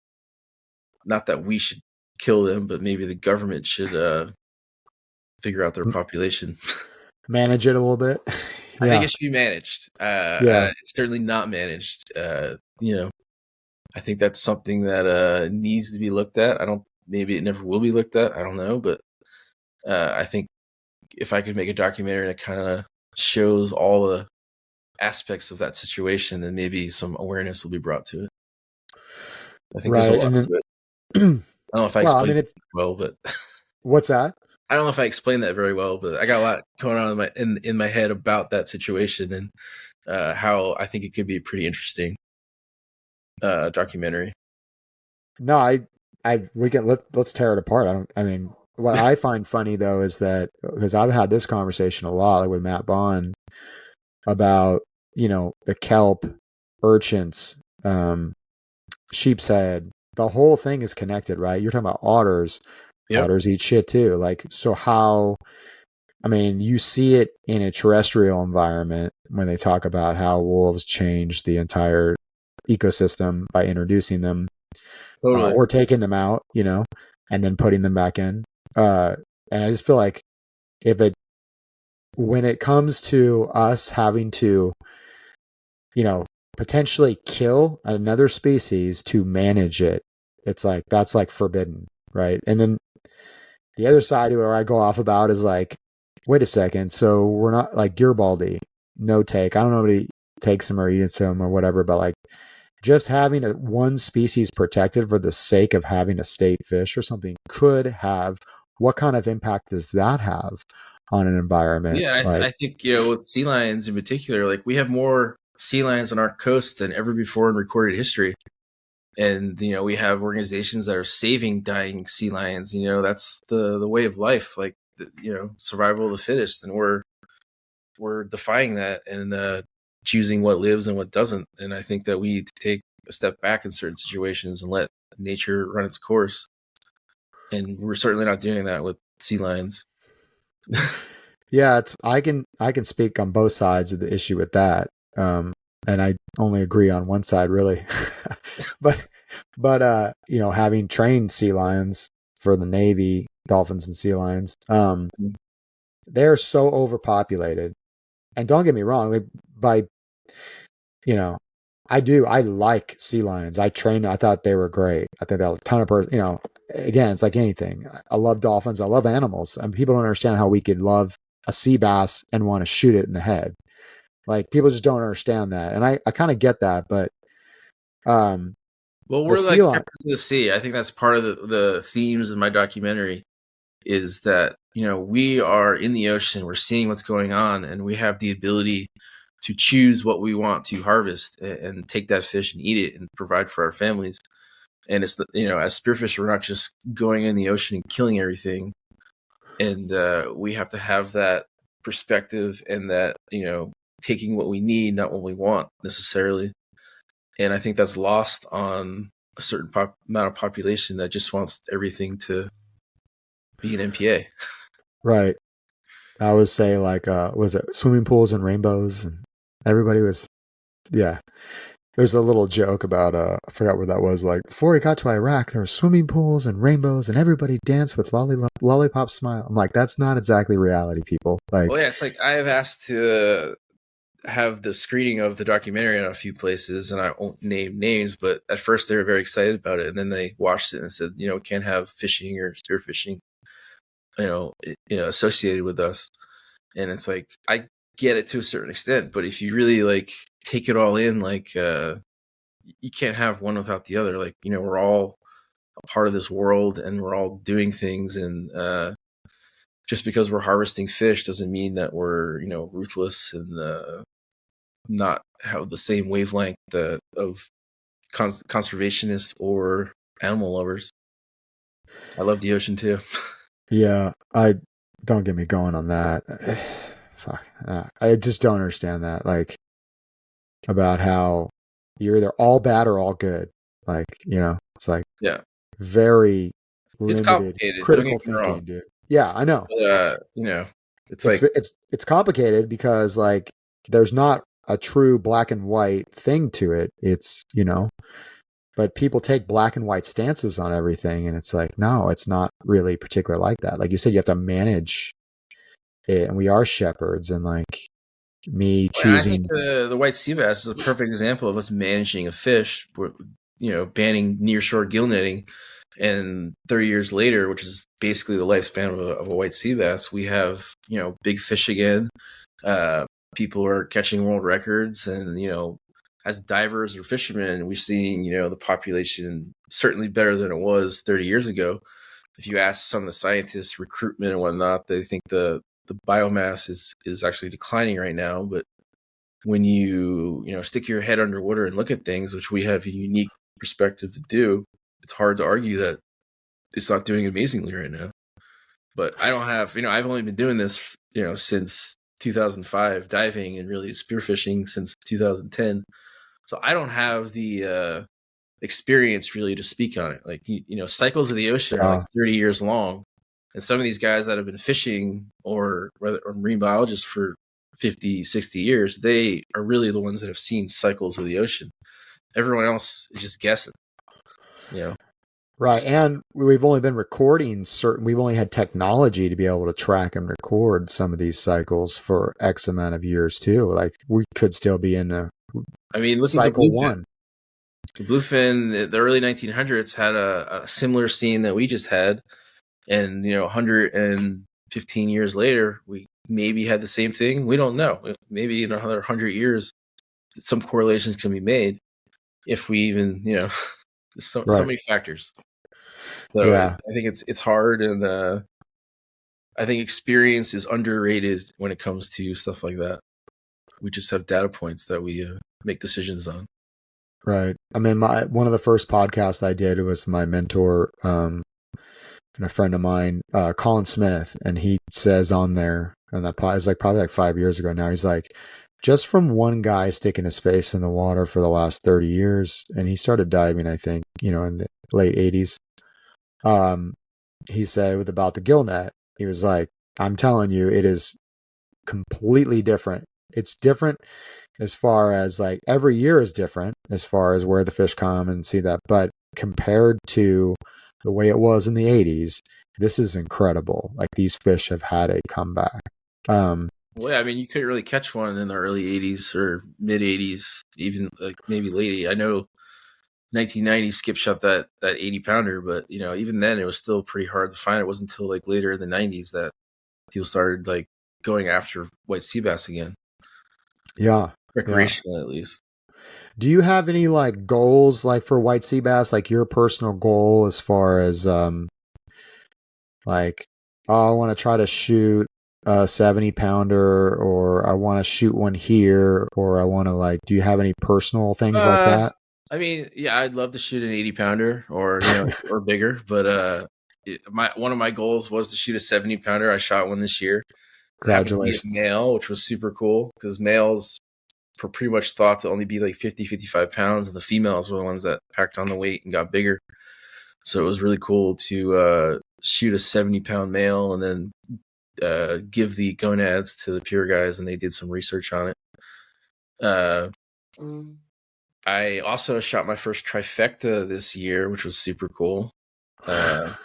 that we should kill them, but maybe the government should figure out their population, manage it a little bit. I think it should be managed. It's certainly not managed. I think that's something that needs to be looked at. Maybe it never will be looked at. I don't know, but I think if I could make a documentary that kind of shows all the aspects of that situation, then maybe some awareness will be brought to it. I think there's a lot to it. I don't know if I explained it well, but what's that? I don't know if I explained that very well, but I got a lot going on in my head about that situation and how I think it could be a pretty interesting documentary. No, let's tear it apart. What I find funny though is that, because I've had this conversation a lot, like with Matt Bond, about the kelp, urchins, sheep's head. The whole thing is connected, right? You're talking about otters. Yep. Otters eat shit too. Like, so how? You see it in a terrestrial environment when they talk about how wolves change the entire ecosystem by introducing them, or taking them out, and then putting them back in. And I just feel like when it comes to us having to, potentially kill another species to manage it, it's like, that's like forbidden, right? And then the other side where I go off about is like, wait a second, so we're not like Gearbaldi, no take. I don't know if he takes them or eats them or whatever, but like just having one species protected for the sake of having a state fish or something could have, what kind of impact does that have on an environment? Yeah, I think, with sea lions in particular, like we have more sea lions on our coast than ever before in recorded history. And, we have organizations that are saving dying sea lions. That's the way of life, like, survival of the fittest. And we're defying that and choosing what lives and what doesn't. And I think that we need to take a step back in certain situations and let nature run its course. And we're certainly not doing that with sea lions. Yeah, I can speak on both sides of the issue with that. And I only agree on one side really. but having trained sea lions for the Navy, dolphins and sea lions, they're so overpopulated. And don't get me wrong, like I like sea lions. I trained, I thought they were great. I think that a ton of again, it's like anything. I love dolphins. I love animals. And people don't understand how we could love a sea bass and want to shoot it in the head. Like people just don't understand that. And I kind of get that, but well, we're like shepherds of the sea. I think that's part of the themes of my documentary is that, we are in the ocean, we're seeing what's going on, and we have the ability to choose what we want to harvest and take that fish and eat it and provide for our families. And it's, as spearfish, we're not just going in the ocean and killing everything. And we have to have that perspective and that, taking what we need, not what we want necessarily. And I think that's lost on a certain amount of population that just wants everything to be an MPA. Right. I always say like, was it swimming pools and rainbows? And everybody was, yeah. There's a little joke about, I forgot where that was. Like before we got to Iraq, there were swimming pools and rainbows and everybody danced with lollipop smile. I'm like, that's not exactly reality, people. Like, well, yeah, it's like I have asked to have the screening of the documentary in a few places, and I won't name names, but at first they were very excited about it, and then they watched it and said, we can't have fishing or spearfishing, associated with us. And it's like, I get it to a certain extent, but if you really like take it all in, like you can't have one without the other. Like, we're all a part of this world and we're all doing things, and just because we're harvesting fish doesn't mean that we're ruthless and not have the same wavelength of conservationists or animal lovers. I love the ocean too. Yeah, I don't get me going on that. Fuck, I just don't understand that. Like about how you're either all bad or all good. Like it's like very limited, it's complicated. critical thinking, dude. Yeah, I know. But, it's complicated because like there's not a true black and white thing to it. It's but people take black and white stances on everything, and it's like, no, it's not really particular like that. Like you said, you have to manage it, and we are shepherds, and like me choosing. I think the white sea bass is a perfect example of us managing a fish. Banning nearshore gill netting, and 30 years later, which is basically the lifespan of a white sea bass, we have big fish again. People are catching world records, and as divers or fishermen, we're seeing the population certainly better than it was 30 years ago. If you ask some of the scientists, recruitment and whatnot, they think the biomass is actually declining right now. But when you stick your head underwater and look at things, which we have a unique perspective to do, it's hard to argue that it's not doing amazingly right now. But I don't have, I've only been doing this, since 2005, diving and really spearfishing since 2010. So I don't have the experience really to speak on it. Like, cycles of the ocean are like 30 years long. And some of these guys that have been fishing or marine biologists for 50, 60 years, they are really the ones that have seen cycles of the ocean. Everyone else is just guessing, Right. And we've only been recording we've only had technology to be able to track and record some of these cycles for X amount of years too. Like we could still be in a I mean, look at the cycle bluefin. one. The bluefin, the early 1900s had a similar scene that we just had, and 115 years later, we maybe had the same thing. We don't know. Maybe in another 100 years, some correlations can be made if we even so many factors. So Yeah. I think it's hard, and I think experience is underrated when it comes to stuff like that. We just have data points that we make decisions on. Right. I mean, one of the first podcasts I did was my mentor, and a friend of mine, Colin Smith, and he says on there, and that pod is like probably like 5 years ago now. He's like, just from one guy sticking his face in the water for the last 30 years, and he started diving, I think, in the late 80s. He said about the gill net, he was like, I'm telling you, it is completely different. It's different as far as like every year is different as far as where the fish come and see that. But compared to the way it was in the 80s, this is incredible. Like these fish have had a comeback. Well, yeah, I mean, you couldn't really catch one in the early 80s or mid 80s, even like maybe late 80s. I know 1990 Skip shot that 80 pounder, but even then it was still pretty hard to find. It wasn't until like later in the 90s that people started like going after white sea bass again. Yeah. Recreational, at least. Do you have any like goals like for white sea bass, like your personal goal as far as like, oh, I want to try to shoot a 70 pounder, or I want to shoot one here, or I want to like, do you have any personal things like that? I mean, yeah, I'd love to shoot an 80 pounder or or bigger, but one of my goals was to shoot a 70 pounder. I shot one this year. It happened to be a male, which was super cool because males were pretty much thought to only be like 50, 55 pounds, and the females were the ones that packed on the weight and got bigger. So it was really cool to shoot a 70-pound male and then give the gonads to the pure guys, and they did some research on it. I also shot my first trifecta this year, which was super cool. I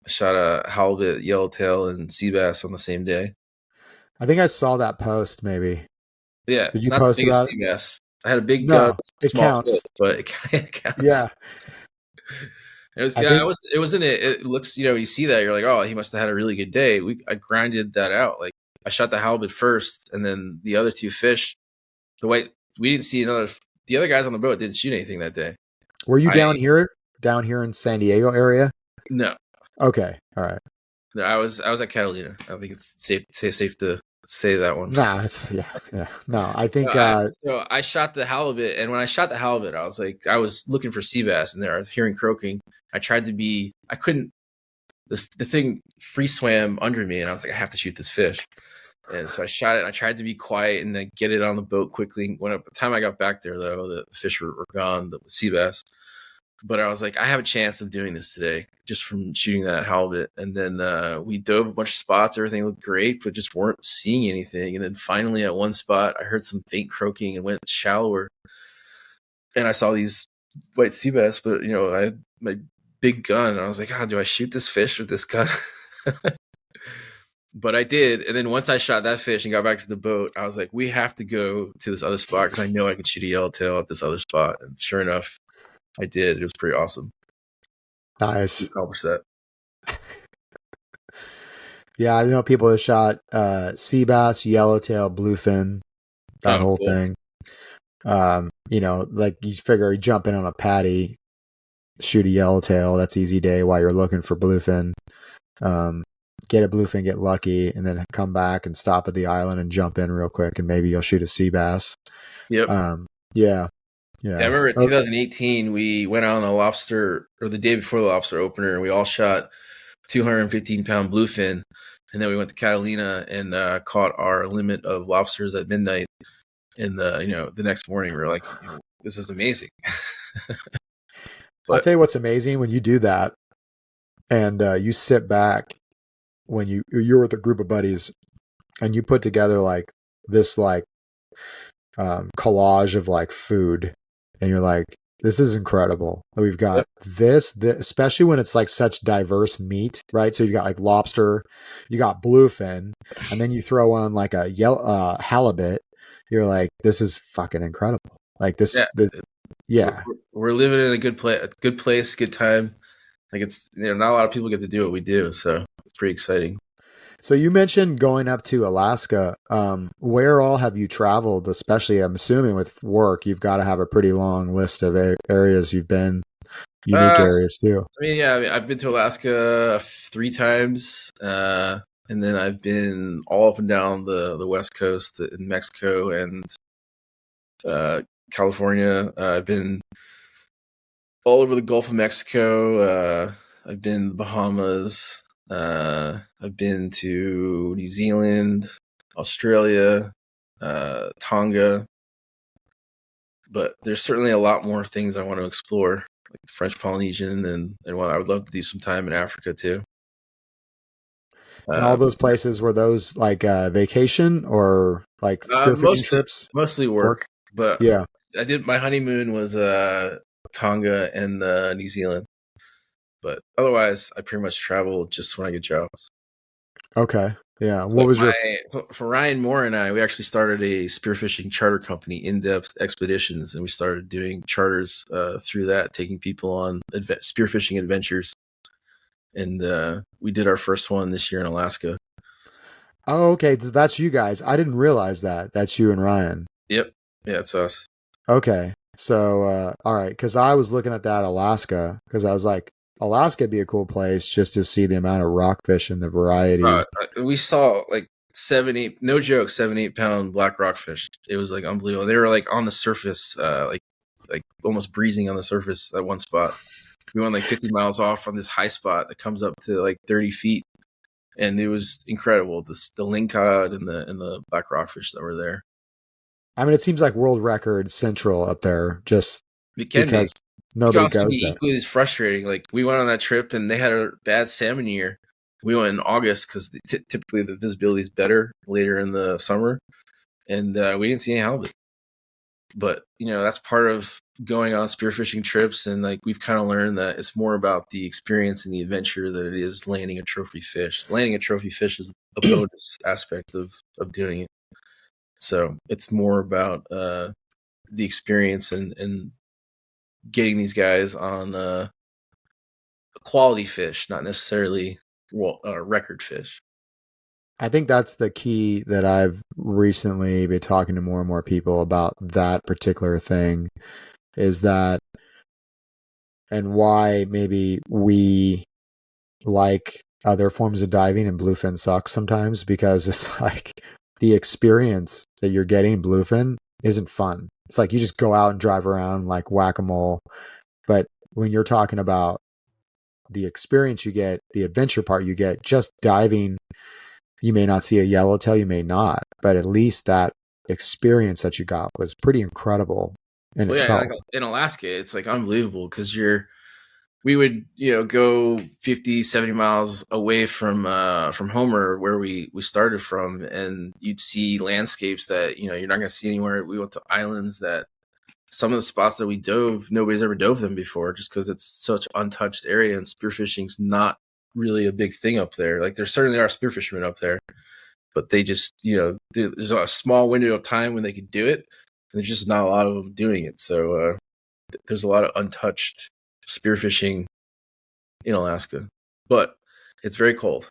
shot a halibut, yellowtail, and sea bass on the same day. I think I saw that post, maybe. Yeah, did you not post the biggest about sea bass. I had a big it small counts. foot, but it counts. Yeah. It was. It was in it. It looks. You see that, you're like, oh, he must have had a really good day. I grinded that out. Like I shot the halibut first, and then the other two fish. We didn't see another. The other guys on the boat didn't shoot anything that day. Were you down here in San Diego area? No. Okay. All right. No, I was at Catalina. I think it's safe to say that one. Nah, yeah. No, I think. So I shot the halibut, and when I shot the halibut, I was looking for sea bass, and I was hearing croaking. I couldn't. The thing free swam under me, and I was like, I have to shoot this fish. And so I shot it, and I tried to be quiet and then get it on the boat quickly. By the time I got back there, though, the fish were gone, the sea bass. But I was like, I have a chance of doing this today just from shooting that halibut. And then we dove a bunch of spots. Everything looked great, but just weren't seeing anything. And then finally at one spot, I heard some faint croaking and went shallower. And I saw these white sea bass, but, I had my big gun. And I was like, do I shoot this fish with this gun? But I did. And then once I shot that fish and got back to the boat, I was like, we have to go to this other spot because I know I can shoot a yellowtail at this other spot. And sure enough, I did. It was pretty awesome. Nice. Accomplished that. Yeah, I know people that shot sea bass, yellowtail, bluefin, that whole thing. Like you figure you jump in on a patty, shoot a yellowtail, that's easy day while you're looking for bluefin. Get a bluefin, get lucky, and then come back and stop at the island and jump in real quick, and maybe you'll shoot a sea bass. Yep. Yeah. I remember in 2018, we went out on the lobster, or the day before the lobster opener, and we all shot 215-pound bluefin. And then we went to Catalina and caught our limit of lobsters at midnight. And the next morning, we were like, this is amazing. I'll tell you what's amazing when you do that, and you sit back when you're with a group of buddies, and you put together like this collage of like food. And you're like, this is incredible. We've got this, especially when it's like such diverse meat, right? So you got like lobster, you got bluefin, and then you throw on like a halibut. You're like, this is fucking incredible. Like this, Yeah, yeah. we're living in a good place, good time. Like it's not a lot of people get to do what we do, so it's pretty exciting. So you mentioned going up to Alaska. Where all have you traveled? Especially, I'm assuming with work, you've got to have a pretty long list of areas you've been, unique Uh, areas too. I've been to Alaska 3 times, and then I've been all up and down the West Coast in Mexico and California. I've been all over the Gulf of Mexico. I've been to the Bahamas. I've been to New Zealand, Australia, Tonga. But there's certainly a lot more things I want to explore, like the French Polynesian, and what I would love to do some time in Africa too. And all Uh, those places, were those like vacation or like spearfishing mostly trips? mostly work, but Yeah. I did my honeymoon was Tonga and New Zealand. But otherwise, I pretty much travel just when I get jobs. Okay. Yeah. What But was your? for Ryan Moore and I, we actually started a spearfishing charter company, In Depth Expeditions, and we started doing charters through that, taking people on spearfishing adventures. And we did our first one this year in Alaska. Oh, okay. That's you guys. I didn't realize that. That's you and Ryan. Yep, yeah, it's us. Okay. So, all right. Because I was looking at that Alaska because I was like, Alaska would be a cool place just to see the amount of rockfish and the variety. We saw like 7, 8, no joke, 7, 8 pound black rockfish. It was like unbelievable. They were like on the surface, like almost breezing on the surface at one spot. We went like 50 miles off on this high spot that comes up to like 30 feet, and it was incredible. The lingcod and the black rockfish that were there. I mean, it seems like world record central up there just It can be. because It can nobody also be goes there. equally as frustrating. Like we went on that trip and they had a bad salmon year. We went in August because typically the visibility is better later in the summer, and we didn't see any halibut. But that's part of going on spearfishing trips, and like we've kind of learned that it's more about the experience and the adventure than it is landing a trophy fish. Landing a trophy fish is a bonus aspect of doing it. So it's more about the experience and getting these guys on quality fish, not necessarily record fish. I think that's the key that I've recently been talking to more and more people about that particular thing is that, and why maybe we like other forms of diving and bluefin sucks sometimes because it's like the experience that you're getting bluefin isn't fun. It's like you just go out and drive around like whack-a-mole. But when you're talking about the experience you get, the adventure part you get, just diving, you may not see a yellowtail, you may not, but at least that experience that you got was pretty incredible in Well, yeah, itself. like in Alaska, it's like unbelievable because we would go 50, 70 miles away from Homer where we started from, and you'd see landscapes that you're not going to see anywhere. We went to islands that some of the spots that we dove, nobody's ever dove them before, just because it's such untouched area, and spearfishing's not really a big thing up there. Like there certainly are spearfishermen up there, but they just there's a small window of time when they could do it, and there's just not a lot of them doing it. So there's a lot of untouched spearfishing in Alaska, but it's very cold.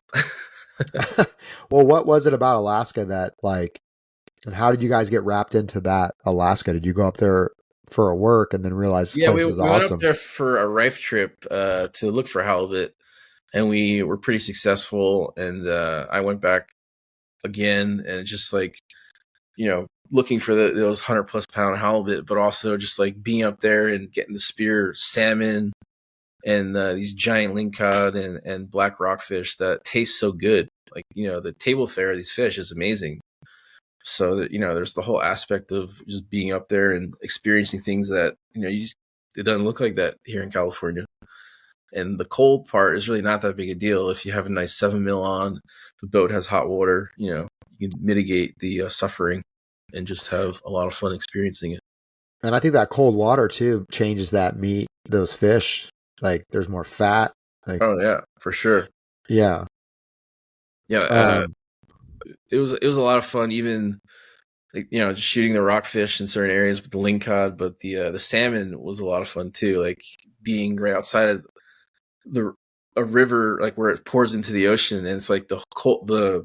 Well, what was it about Alaska that like, and how did you guys get wrapped into that Alaska? Did you go up there for a work and then realize this Yeah, place we is went up awesome? there for a rife trip to look for halibut, and we were pretty successful. And I went back again, and just like looking for those 100+ pound halibut, but also just like being up there and getting to spear salmon and these giant lingcod and black rockfish that taste so good. Like the table fare of these fish is amazing. So that there's the whole aspect of just being up there and experiencing things that it doesn't look like that here in California. And the cold part is really not that big a deal if you have a nice 7 mil on. The boat has hot water. You can mitigate the suffering and just have a lot of fun experiencing it. And I think that cold water too changes that meat, those fish. Like there's more fat. Like, Oh yeah, for sure. yeah. Yeah, Um, it was a lot of fun. Even like, just shooting the rockfish in certain areas with the lingcod, but the salmon was a lot of fun too. Like being right outside of a river, like where it pours into the ocean, and it's like the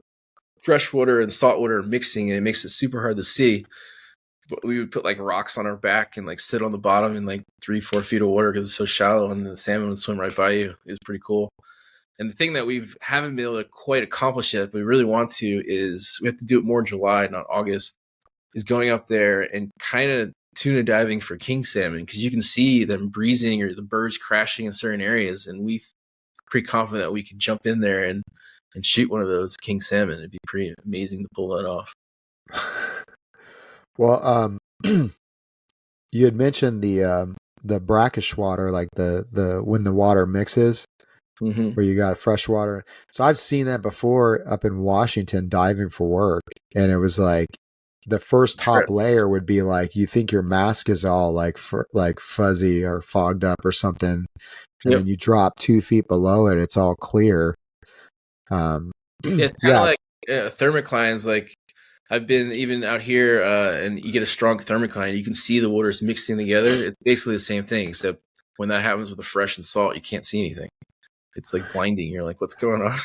freshwater and saltwater mixing, and it makes it super hard to see. But we would put like rocks on our back and like sit on the bottom in like 3-4 feet of water because it's so shallow, and the salmon would swim right by you. It was pretty cool. And the thing that we haven't been able to quite accomplish yet, but we really want to, is we have to do it more in July, not August, is going up there and kind of tuna diving for king salmon, because you can see them breezing or the birds crashing in certain areas, and we pretty confident that we could jump in there and shoot one of those king salmon. It'd be pretty amazing to pull that off. Well, you had mentioned the brackish water, like the when the water mixes, where you got fresh water. So I've seen that before up in Washington diving for work, and it was like the first top layer would be like, you think your mask is all like fuzzy or fogged up or something, and then you drop 2 feet below it, it's all clear. It's kind of like thermoclines. Like I've been even out here, and you get a strong thermocline, you can see the waters mixing together. It's basically the same thing, except when that happens with the fresh and salt, you can't see anything. It's like blinding. You're like, what's going on?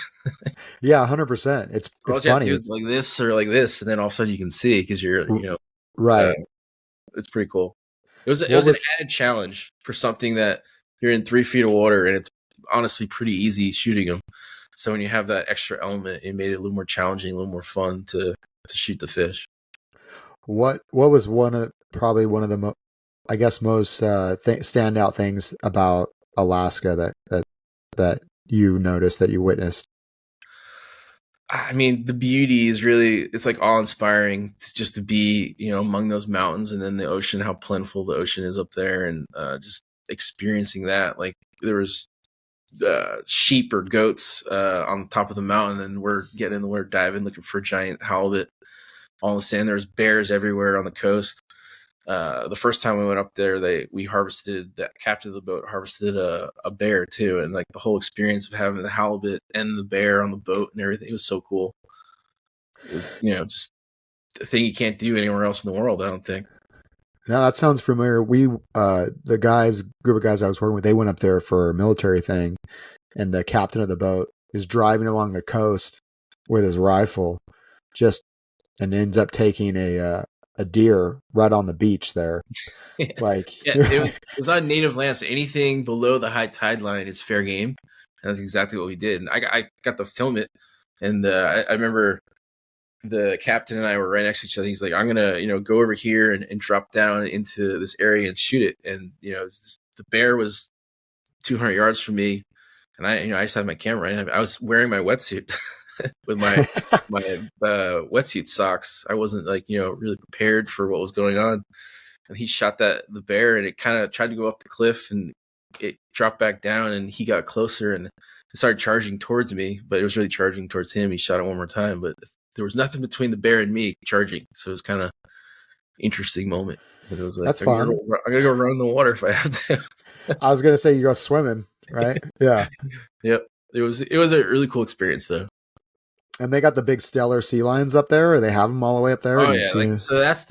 Yeah, 100%. It's funny. It's like this or like this, and then all of a sudden you can see because you're, right. It's pretty cool. It was an added challenge for something that you're in 3 feet of water, and it's honestly pretty easy shooting them. So when you have that extra element, it made it a little more challenging, a little more fun to shoot the fish. What was probably one of the most standout things about Alaska that you noticed, that you witnessed? I mean, the beauty is really, it's like awe-inspiring just to be, among those mountains, and then the ocean, how plentiful the ocean is up there, and just experiencing that. Like there was sheep or goats on top of the mountain, and we're getting in the water diving, looking for giant halibut all in the sand. There's bears everywhere on the coast. The first time we went up there, the captain of the boat harvested a bear too, and like the whole experience of having the halibut and the bear on the boat and everything, it was so cool. It was, just a thing you can't do anywhere else in the world, I don't think. No, that sounds familiar. We, group of guys I was working with, they went up there for a military thing, and the captain of the boat is driving along the coast with his rifle, and ends up taking a deer right on the beach there. It was on native land, so anything below the high tide line is fair game, and that's exactly what we did. And I got to film it, and I remember the captain and I were right next to each other. He's like, I'm gonna go over here and drop down into this area and shoot it. And the bear was 200 yards from me, and I just had my camera, and I was wearing my wetsuit with my wetsuit socks. I wasn't really prepared for what was going on. And he shot the bear, and it kind of tried to go up the cliff, and it dropped back down, and he got closer and it started charging towards me, but it was really charging towards him. He shot it one more time, but there was nothing between the bear and me charging. So it was kind of interesting moment. But it was like, that's fun. I'm going to go run in the water if I have to. I was going to say you go swimming, right? Yeah. Yep. It was a really cool experience though. And they got the big stellar sea lions up there, or they have them all the way up there? Oh yeah, so that's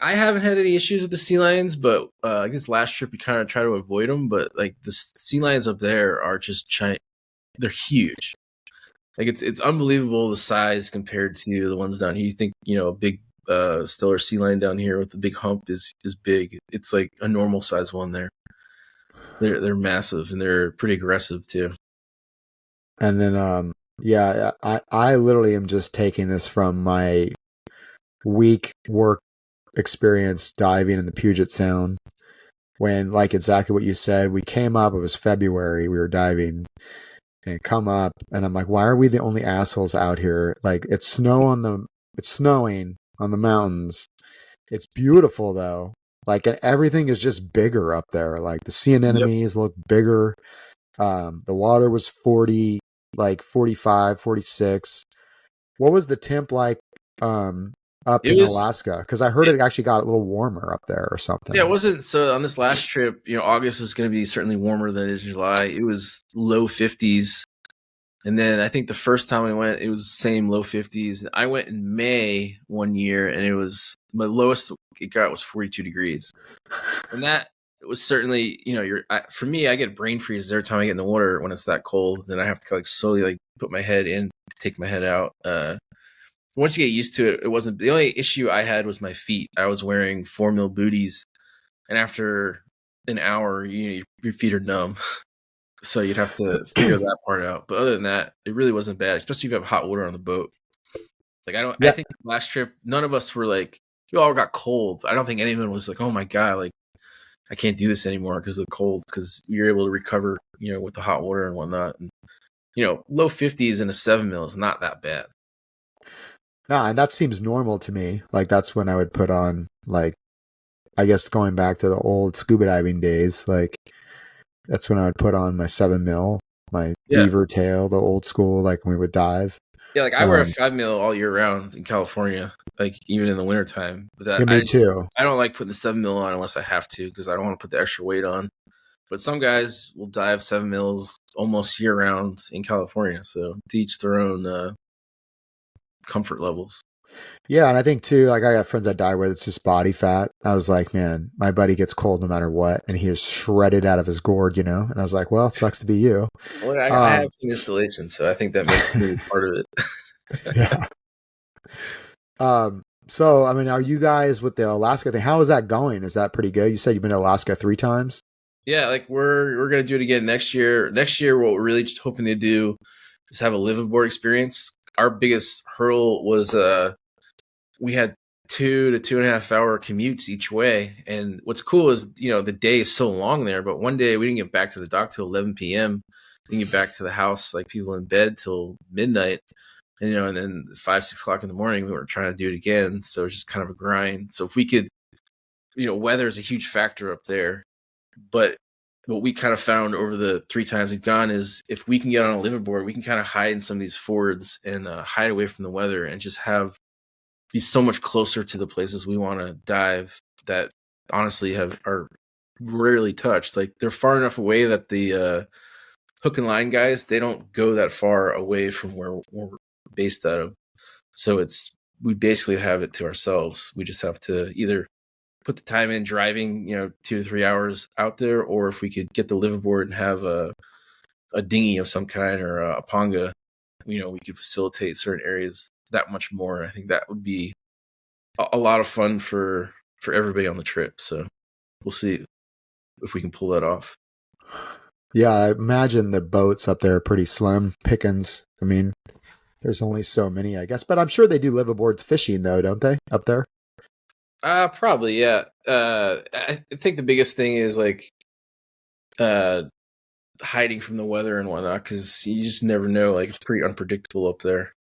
I haven't had any issues with the sea lions, but I guess last trip we kind of try to avoid them. But like the sea lions up there are just giant; they're huge. Like it's unbelievable the size compared to the ones down here. You think a big stellar sea lion down here with the big hump is big. It's like a normal size one there. They're massive, and they're pretty aggressive too. And then yeah, I literally am just taking this from my week work experience diving in the Puget Sound, when, like exactly what you said, we came up, it was February, we were diving and come up, and I'm like, why are we the only assholes out here? Like it's snowing on the mountains. It's beautiful though. Like, and everything is just bigger up there. Like the sea anemones look bigger. The water was 40, like 45, 46. What was the temp like up in Alaska? Because I heard it actually got a little warmer up there or something. Yeah, it wasn't. So on this last trip, August is going to be certainly warmer than it is in July. It was low 50s, And then I think the first time we went, it was the same low 50s. I went in May one year, and it was my lowest it got was 42 degrees. And that was certainly, for me, I get brain freezes every time I get in the water when it's that cold. Then I have to like slowly like put my head in, take my head out. Once you get used to it, it wasn't the only issue I had was my feet. I was wearing 4 mil booties, and after an hour, your feet are numb. So you'd have to figure that part out. But other than that, it really wasn't bad, especially if you have hot water on the boat. Like I think last trip, none of us were like, you all got cold. I don't think anyone was like, oh my God, like I can't do this anymore because of the cold, because you're able to recover, with the hot water and whatnot. And, low 50s in a 7 mil is not that bad. No, and that seems normal to me. Like that's when I would put on, like, I guess going back to the old scuba diving days, like that's when I would put on my 7 mil, my beaver tail, the old school, like when we would dive. Yeah, like I wear a 5 mil all year round in California, like even in the wintertime. But me too. I don't like putting the 7 mil on unless I have to, because I don't want to put the extra weight on. But some guys will dive 7 mils almost year round in California. So to each their own comfort levels. Yeah, and I think too, like I got friends I dive with, it's just body fat. I was like, man, my buddy gets cold no matter what, and he is shredded out of his gourd, And I was like, well, it sucks to be you. Well, I have some insulation, so I think that makes me part of it. Yeah. So, I mean, are you guys with the Alaska thing? How is that going? Is that pretty good? You said you've been to Alaska 3 times. Yeah, like we're gonna do it again next year. Next year, what we're really just hoping to do is have a liveaboard experience. Our biggest hurdle was we had 2 to 2.5 hour commutes each way. And what's cool is, the day is so long there, but one day we didn't get back to the dock till 11 p.m. Didn't get back to the house, like people in bed, till midnight. And, and then 5, 6 o'clock in the morning, we were trying to do it again. So it's just kind of a grind. So if we could, weather is a huge factor up there. But what we kind of found over the 3 times we've gone is if we can get on a liveaboard, we can kind of hide in some of these fords and hide away from the weather and just be so much closer to the places we want to dive that honestly are rarely touched. Like they're far enough away that the hook and line guys, they don't go that far away from where we're based out of. So we basically have it to ourselves. We just have to either put the time in driving, 2 to 3 hours out there, or if we could get the liveaboard and have a dinghy of some kind or a ponga, we could facilitate certain areas that much more. I think that would be a lot of fun for everybody on the trip. So we'll see if we can pull that off. Yeah, I imagine the boats up there are pretty slim pickings. I mean, there's only so many, I guess, but I'm sure they do liveaboards fishing though, don't they, up there? Probably, yeah. I think the biggest thing is like hiding from the weather and whatnot, because you just never know. Like it's pretty unpredictable up there.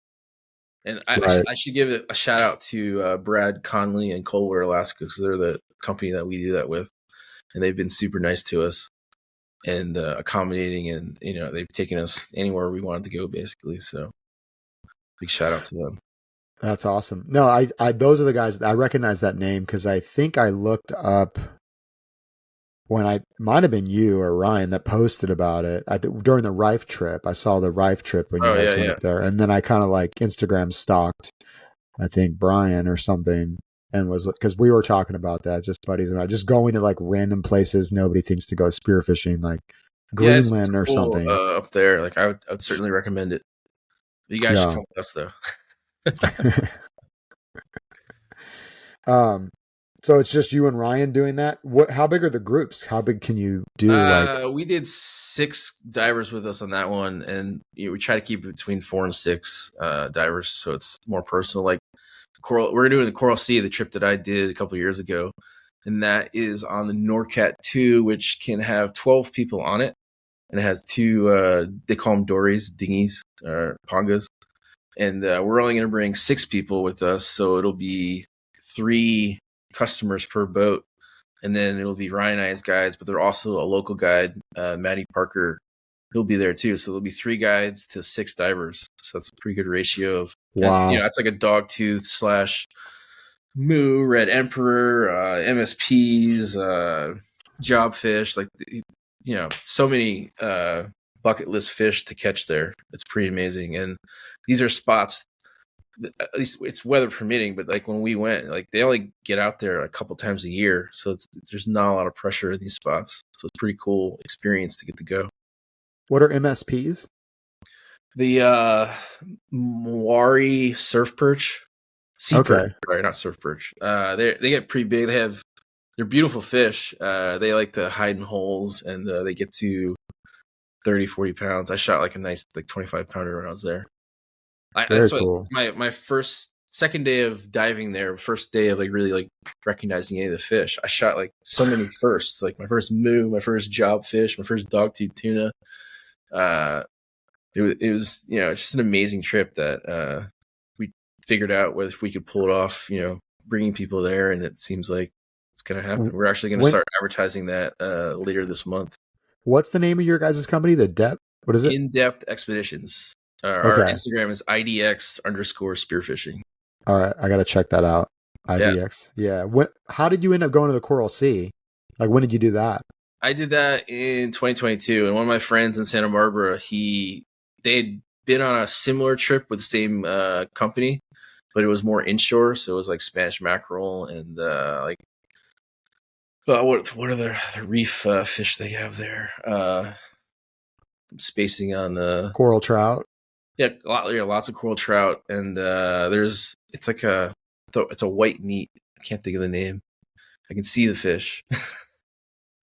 And I should give a shout out to Brad Conley and Coldwater, Alaska, because they're the company that we do that with, and they've been super nice to us and accommodating, and they've taken us anywhere we wanted to go, basically. So big shout out to them. That's awesome. No, I those are the guys. I recognize that name because I think I looked up when I might have been you or Ryan that posted about it during the Rife trip. I saw the Rife trip when you guys went up there, and then I kind of like Instagram stalked, I think Brian or something, and was because we were talking about that, just buddies and I, just going to like random places nobody thinks to go spearfishing, like Greenland or something up there. Like I would certainly recommend it. You guys should come with us though. So it's just you and Ryan doing that? How big are the groups? How big can you do? We did 6 divers with us on that one, and we try to keep it between 4 and 6 divers, so it's more personal. Like Coral, we're doing the Coral Sea, the trip that I did a couple of years ago, and that is on the Norcat 2, which can have 12 people on it, and it has 2 they call them dories, dinghies, or pongas, and we're only going to bring 6 people with us, so it'll be 3 customers per boat, and then it'll be Ryan and I's guides, but they're also a local guide, Matty Parker. He'll be there too, so there'll be 3 guides to 6 divers. So that's a pretty good ratio of wow. It's like a dogtooth / moo, red emperor, MSPs, jobfish, like so many bucket list fish to catch there. It's pretty amazing. And these are spots, at least it's weather permitting, but like when we went, like they only get out there a couple times a year. So there's not a lot of pressure in these spots. So it's a pretty cool experience to get to go. What are MSPs? The Mawari surf perch. Sea perch, sorry, not surf perch. They get pretty big. They're beautiful fish. They like to hide in holes, and they get to 30, 40 pounds. I shot like a nice like 25 pounder when I was there. That's cool. My second day of diving there, first day of like really like recognizing any of the fish. I shot like so many firsts, like my first moo, my first job fish, my first dogtooth tuna. It was just an amazing trip that we figured out if we could pull it off, bringing people there, and it seems like it's going to happen. We're actually going to start advertising that later this month. What's the name of your guys' company? The Depth? What is it? In-Depth Expeditions. Our Instagram is IDX_spearfishing. All right. I got to check that out. IDX. Yeah. How did you end up going to the Coral Sea? Like, when did you do that? I did that in 2022. And one of my friends in Santa Barbara, they had been on a similar trip with the same company, but it was more inshore. So it was like Spanish mackerel and what are the reef fish they have there? Spacing on coral trout. Yeah, lots of coral trout, and it's a white meat. I can't think of the name. I can see the fish.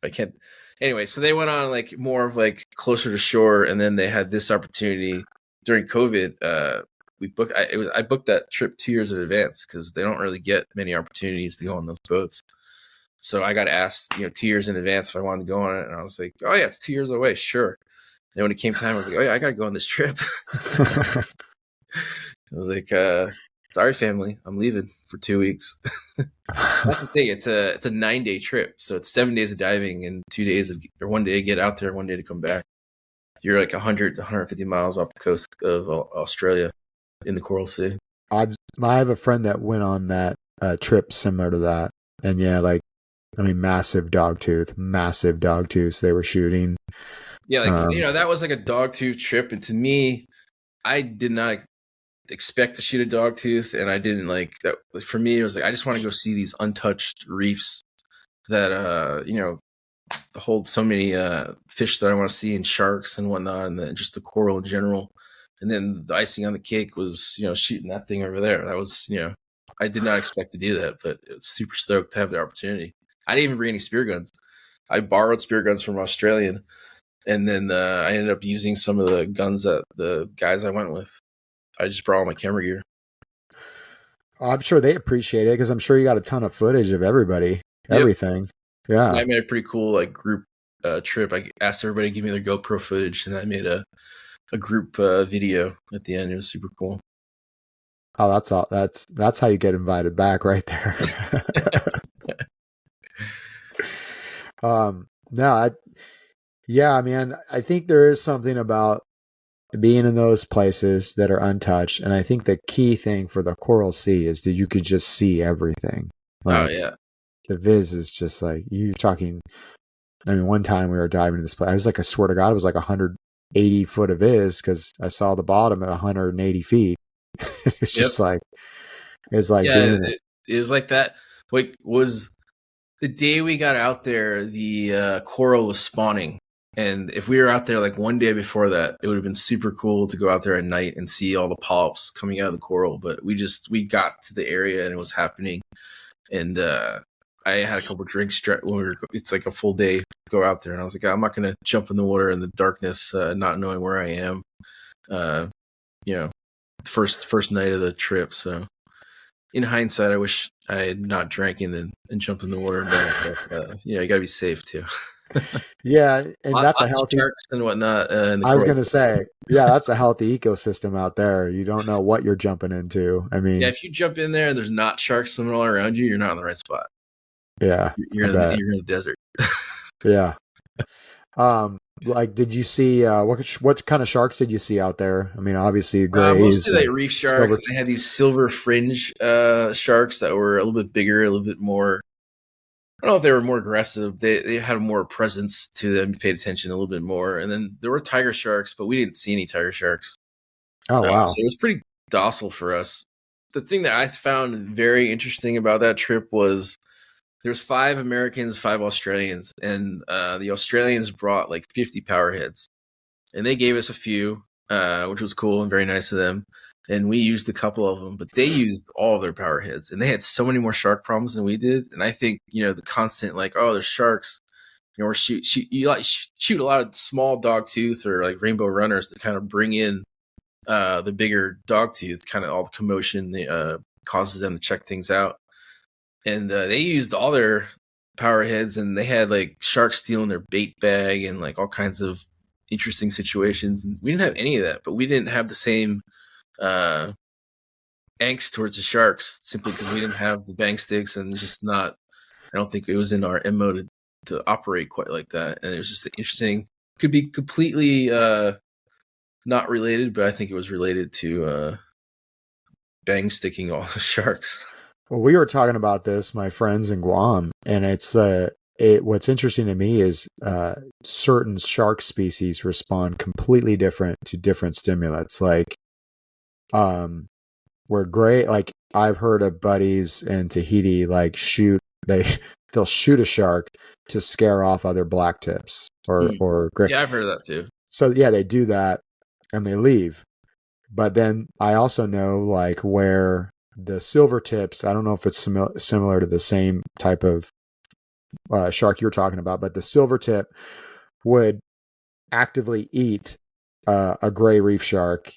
I can't. Anyway, so they went on like more of like closer to shore, and then they had this opportunity during COVID. I booked that trip 2 years in advance because they don't really get many opportunities to go on those boats. So I got asked, 2 years in advance if I wanted to go on it, and I was like, "Oh yeah, it's 2 years away, sure." And when it came time, I was like, "Oh yeah, I got to go on this trip." I was like, "Sorry, family, I'm leaving for 2 weeks." That's the thing. It's a 9-day trip, so it's 7 days of diving and 2 days or 1 day to get out there, 1 day to come back. You're like 100 to 150 miles off the coast of Australia in the Coral Sea. I have a friend that went on that trip similar to that, and massive dogtooth they were shooting. Yeah, that was like a dogtooth trip, and to me, I did not expect to shoot a dogtooth, and I didn't like that. For me, it was like I just want to go see these untouched reefs that hold so many fish that I want to see, and sharks and whatnot, and then just the coral in general. And then the icing on the cake was shooting that thing over there. That was I did not expect to do that, but it's super stoked to have the opportunity. I didn't even bring any spear guns. I borrowed spear guns from Australian, and then I ended up using some of the guns that the guys I went with. I just brought all my camera gear. I'm sure they appreciate it because I'm sure you got a ton of footage of everybody, everything. Yeah, and I made a pretty cool like group trip. I asked everybody to give me their GoPro footage, and I made a group video at the end. It was super cool. Oh, that's all. That's how you get invited back, right there. I think there is something about being in those places that are untouched, and I think the key thing for the Coral Sea is that you could just see everything. Like, oh yeah, the viz is just like you're talking. I mean, one time we were diving in this place. I was like, I swear to God, it was like 180 foot of viz because I saw the bottom at 180 feet. It's just like it was like it was like that. Like was the day we got out there, the coral was spawning. And if we were out there like one day before that, it would have been super cool to go out there at night and see all the polyps coming out of the coral. But we got to the area and it was happening. And I had a couple drinks. It's like a full day go out there. And I was like, I'm not going to jump in the water in the darkness, not knowing where I am. First night of the trip. So in hindsight, I wish I had not drank and jumped in the water. But you got to be safe too. Yeah, and that's a healthy sharks and whatnot. I was going to say, that's a healthy ecosystem out there. You don't know what you're jumping into. I mean, if you jump in there and there's not sharks swimming all around you, you're not in the right spot. Yeah, you're in the desert. Yeah. Did you see what kind of sharks did you see out there? I mean, obviously grays. Mostly like reef sharks. They had these silver fringe sharks that were a little bit bigger, a little bit more don't know if they were more aggressive. They had more presence to them. You paid attention a little bit more. And then there were tiger sharks, but we didn't see any tiger sharks. Oh wow. So it was pretty docile for us. The thing that I found very interesting about that trip was there's 5 Americans, 5 Australians, and the Australians brought like 50 power heads, and they gave us a few, which was cool and very nice of them. And we used a couple of them, but they used all of their power heads, and they had so many more shark problems than we did. And I think the constant like, oh, there's sharks, or shoot a lot of small dogtooth or like rainbow runners that kind of bring in the bigger dogtooth, kind of all the commotion causes them to check things out. And they used all their power heads, and they had like sharks stealing their bait bag and like all kinds of interesting situations. And we didn't have any of that, but we didn't have the same angst towards the sharks simply because we didn't have the bang sticks, and just not. I don't think it was in our MO to operate quite like that. And it was just interesting. Could be completely not related, but I think it was related to bang sticking all the sharks. Well, we were talking about this, my friends in Guam, and it's what's interesting to me is certain shark species respond completely different to different stimulants. Like, where gray, like I've heard of buddies in Tahiti, like they'll shoot a shark to scare off other black tips or gray. Yeah, I've heard of that too. So yeah, they do that and they leave. But then I also know like where the silver tips, I don't know if it's similar to the same type of shark you're talking about, but the silver tip would actively eat a gray reef shark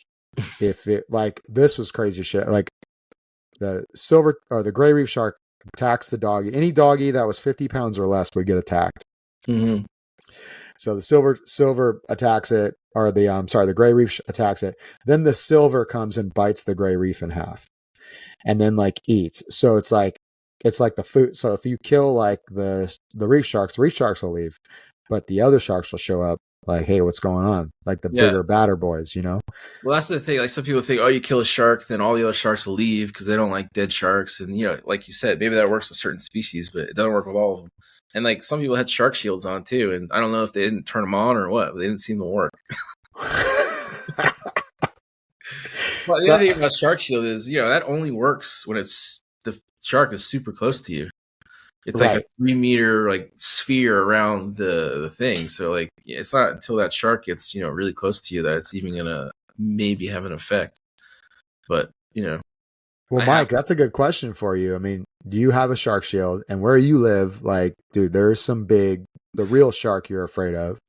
if it, like, this was crazy shit. Like the silver or the gray reef shark attacks the doggy. Any doggy that was 50 pounds or less would get attacked. Mm-hmm. So the silver attacks it, or the gray reef attacks it. Then the silver comes and bites the gray reef in half, and then like eats. So it's like the food. So if you kill like the reef sharks will leave, but the other sharks will show up. Like, hey, what's going on? Like the bigger, badder boys, Well, that's the thing. Like some people think, oh, you kill a shark, then all the other sharks will leave because they don't like dead sharks. And like you said, maybe that works with certain species, but it doesn't work with all of them. And like some people had shark shields on too, and I don't know if they didn't turn them on or what, but they didn't seem to work. Well, the other thing about shark shield is, that only works when the shark is super close to you. It's like a 3-meter like sphere around the thing. So like it's not until that shark gets really close to you that it's even gonna maybe have an effect. But well, Mike, that's a good question for you. I mean, do you have a shark shield? And where you live, like, dude, there's the real shark you're afraid of.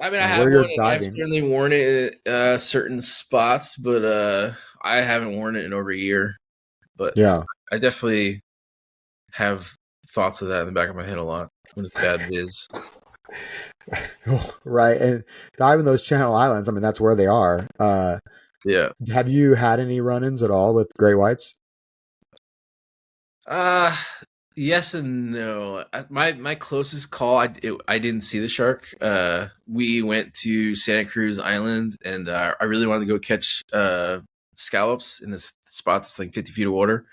I mean, I have one, and I've certainly worn it at certain spots, but I haven't worn it in over a year. But yeah, I definitely have thoughts of that in the back of my head a lot when it's bad viz. Right. And diving those Channel Islands, I mean, that's where they are. Yeah. Have you had any run-ins at all with gray whites? Yes and no. My closest call, I didn't see the shark. We went to Santa Cruz Island, and I really wanted to go catch scallops in this spot that's like 50 feet of water.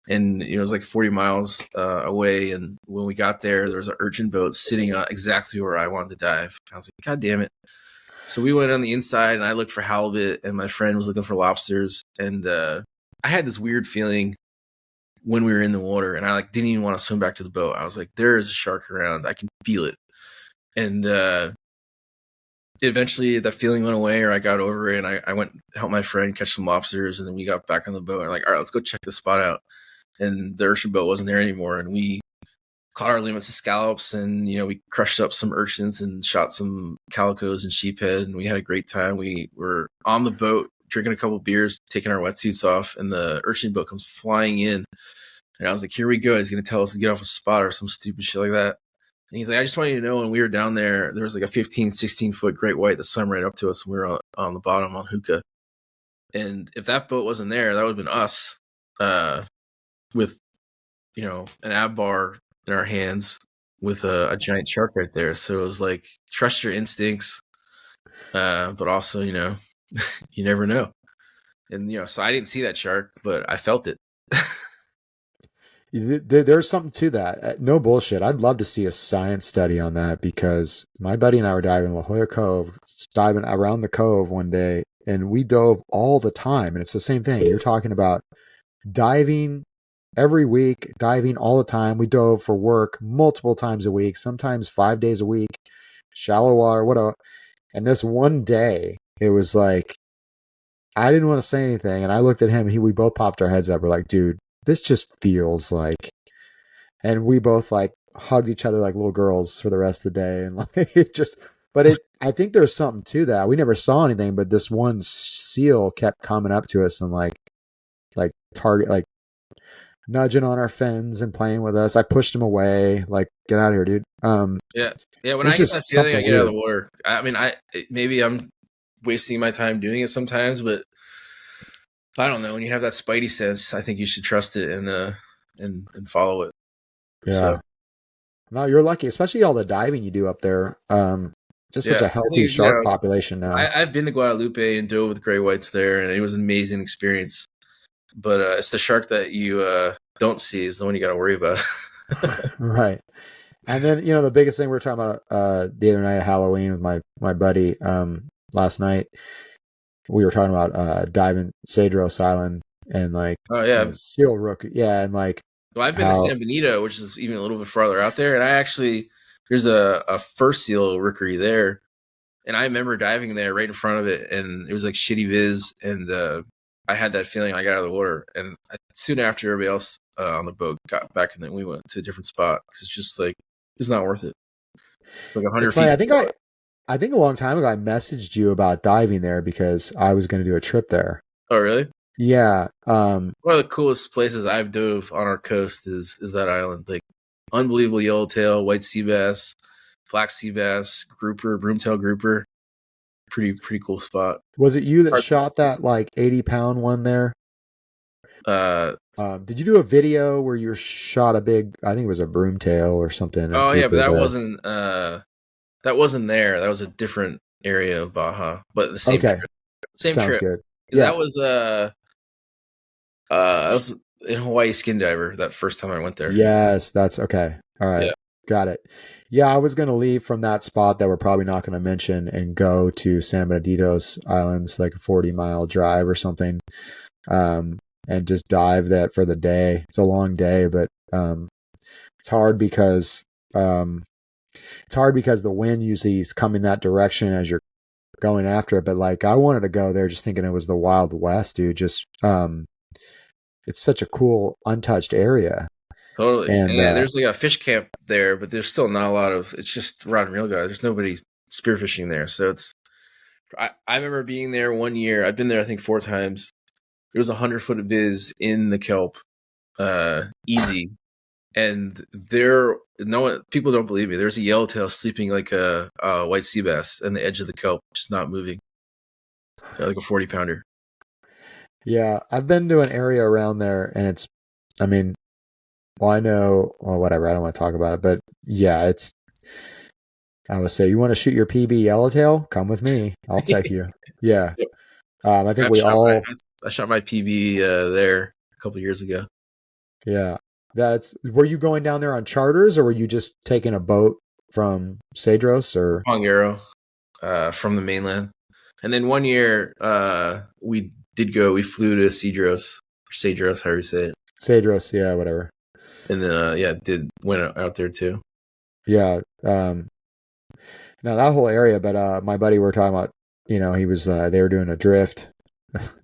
And it was like 40 miles away. And when we got there was an urchin boat sitting exactly where I wanted to dive. I was like, God damn it. So we went on the inside, and I looked for halibut, and my friend was looking for lobsters. And I had this weird feeling when we were in the water, and I didn't even want to swim back to the boat. I was like, there is a shark around. I can feel it. And eventually that feeling went away, or I got over it, and I went to help my friend catch some lobsters. And then we got back on the boat, and all right, let's go check this spot out. And the urchin boat wasn't there anymore, and we caught our limits of scallops, and we crushed up some urchins and shot some calicos and sheephead, and we had a great time. We were on the boat drinking a couple beers, taking our wetsuits off, and the urchin boat comes flying in, and I was like, here we go, he's gonna tell us to get off a spot or some stupid shit like that. And he's like, I just want you to know, when we were down there was like a 15-16 foot great white that swam right up to us, and we were on the bottom on hookah. And if that boat wasn't there, that would have been us with an ab bar in our hands with a giant shark right there. So it was like, trust your instincts, but also you never know. And so I didn't see that shark, but I felt it. there's something to that. No bullshit. I'd love to see a science study on that because my buddy and I were diving La Jolla Cove, diving around the cove one day, and we dove all the time. And it's the same thing. You're talking about diving every week, diving all the time. We dove for work multiple times a week, sometimes 5 days a week, shallow water, whatever. And this one day, it was like, I didn't want to say anything. And I looked at him, we both popped our heads up. We're like, dude, this just feels like, and we both like hugged each other like little girls for the rest of the day. And like, I think there's something to that. We never saw anything, but this one seal kept coming up to us and like target, like nudging on our fins and playing with us. I pushed him away, like, get out of here, dude. Yeah. When I get that feeling, I get out of the water. I mean, maybe I'm wasting my time doing it sometimes, but I don't know. When you have that spidey sense, I think you should trust it and follow it. Yeah. So. No, you're lucky, especially all the diving you do up there. Such a healthy shark population now. I've been to Guadalupe and dove with gray whites there, and it was an amazing experience. But it's the shark that you don't see is the one you got to worry about. Right. And then, the biggest thing we were talking about the other night at Halloween with my buddy last night, we were talking about diving Cedros Island and like seal rookie. Yeah, and like I've been to San Benito, which is even a little bit farther out there, and there's a first seal rookery there, and I remember diving there right in front of it, and it was like shitty viz, and I had that feeling I got out of the water, and soon after everybody else on the boat got back, and then we went to a different spot because it's just like it's not worth it. Like 100 feet. I think a long time ago I messaged you about diving there because I was going to do a trip there. Oh, really? Yeah. One of the coolest places I've dove on our coast is that island. Like unbelievable yellowtail, white sea bass, black sea bass, grouper, broomtail grouper. Pretty cool spot. Was it you that shot that like 80-pound one there? Did you do a video where you shot a big? I think it was a broomtail or something. Oh yeah, but that wasn't there. That was a different area of Baja, but the same trip. Same Sounds trip. Good. Yeah. That was in Hawaii Skin Diver that first time I went there. Yes, that's okay. All right. Yeah. Got it. Yeah, I was going to leave from that spot that we're probably not going to mention and go to San Benito's Islands, like a 40-mile drive or something, and just dive that for the day. It's a long day, but it's hard because the wind usually is coming that direction as you're going after it. But like, I wanted to go there just thinking it was the Wild West, dude. Just it's such a cool, untouched area. Totally. And there's like a fish camp there, but there's still not a lot of, it's just rod and reel guy. There's nobody spearfishing there. So I remember being there one year. I've been there, I think 4 times. It was 100-foot viz in the kelp, easy. And people don't believe me. There's a yellowtail sleeping like a white sea bass on the edge of the kelp, just not moving. Like a 40-pounder. Yeah. I've been to an area around there and whatever. I don't want to talk about it, but yeah, I would say, you want to shoot your PB yellowtail? Come with me. I'll take you. Yeah. Yep. I think I shot my PB there a couple of years ago. Yeah. Were you going down there on charters or were you just taking a boat from Cedros or Pongaro, from the mainland? And then one year, we flew to Cedros, however you say it. Cedros, yeah, whatever. And then went out there too. Yeah. Now that whole area, but my buddy we were talking about, he was they were doing a drift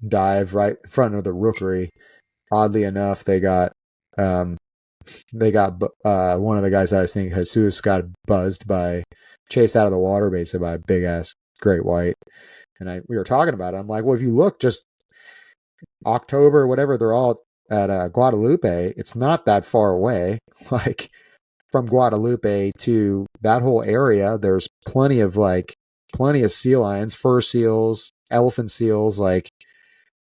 dive right in front of the rookery. Oddly enough, they got one of the guys I was thinking, Jesus, got chased out of the water basically by a big ass great white. And we were talking about it. I'm like, well, if you look just October or whatever, they're all at Guadalupe. It's not that far away. Like from Guadalupe to that whole area, there's plenty of sea lions, fur seals, elephant seals. Like,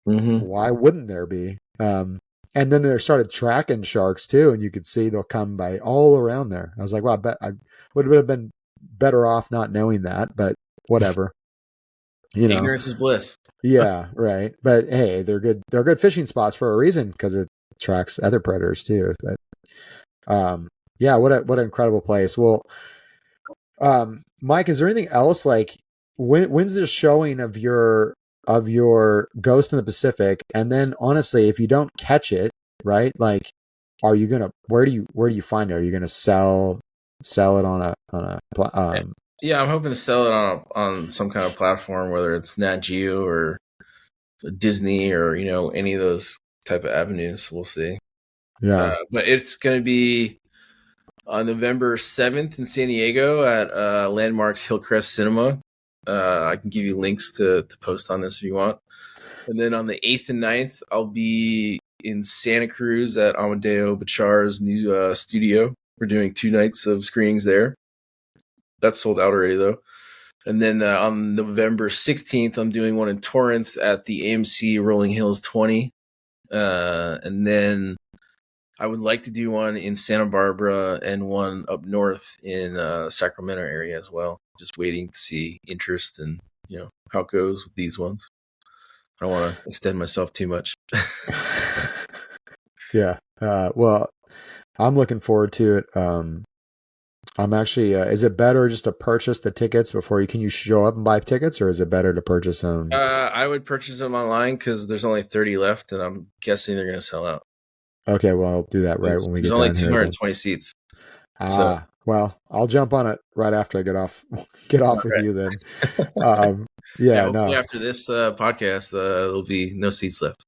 why wouldn't there be? And then they started tracking sharks too, and you could see they'll come by all around there. I was like, well, I bet I would have been better off not knowing that, but whatever. Ignorance is bliss. Yeah, right. But hey, they're good fishing spots for a reason because it attracts other predators too. But Yeah, what an incredible place. Well, Mike, is there anything else like when's the showing of your Ghost in the Pacific? And then honestly, if you don't catch it, right? Like, are you gonna where do you find it? Are you gonna sell it on a Yeah, I'm hoping to sell it on some kind of platform, whether it's Nat Geo or Disney or any of those type of avenues. We'll see. yeah. But it's going to be on November 7th in San Diego at Landmarks Hillcrest Cinema. I can give you links to post on this if you want. And then on the 8th and 9th, I'll be in Santa Cruz at Amadeo Bachar's new studio. We're doing 2 nights of screenings there. That's sold out already, though. And then on November 16th, I'm doing one in Torrance at the AMC Rolling Hills 20. And then I would like to do one in Santa Barbara and one up north in Sacramento area as well. Just waiting to see interest and how it goes with these ones. I don't want to extend myself too much. Yeah. Well, I'm looking forward to it. I'm actually, is it better just to purchase the tickets before can you show up and buy tickets, or is it better to purchase them? I would purchase them online because there's only 30 left and I'm guessing they're going to sell out. Okay. Well, I'll do that right when we get done. There's only 220 seats. Well, I'll jump on it right after I get off with you then. Hopefully after this podcast, there'll be no seats left.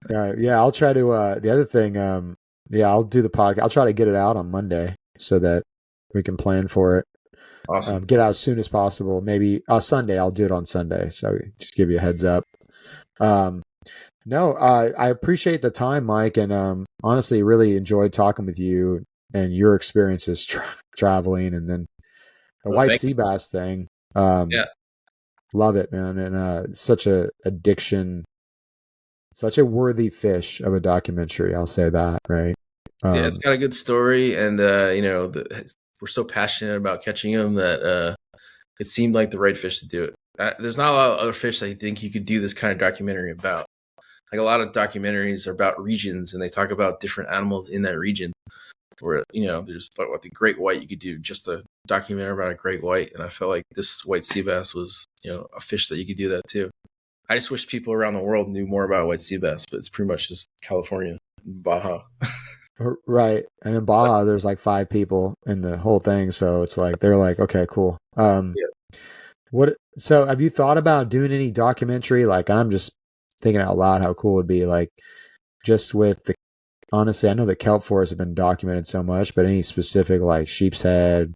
I'll try to, the other thing, I'll do the podcast. I'll try to get it out on Monday so that we can plan for it. Awesome. Get out as soon as possible. Maybe Sunday. I'll do it on Sunday. So just give you a heads up. I appreciate the time, Mike, and honestly, really enjoyed talking with you and your experiences traveling, and then the white sea bass thing. Love it, man, and such a addiction, such a worthy fish of a documentary. I'll say that, right? It's got a good story, and we're so passionate about catching them that it seemed like the right fish to do it. There's not a lot of other fish I think you could do this kind of documentary about. Like a lot of documentaries are about regions, and they talk about different animals in that region. Where there's like the great white, you could do just a documentary about a great white, and I felt like this white sea bass was a fish that you could do that too. I just wish people around the world knew more about white sea bass, but it's pretty much just California, Baja. Right. And in Baja, there's like 5 people in the whole thing. So it's like, they're like, okay, cool. So have you thought about doing any documentary? Like, I'm just thinking out loud how cool it would be. Like, just with honestly, I know the kelp forests have been documented so much, but any specific like sheep's head?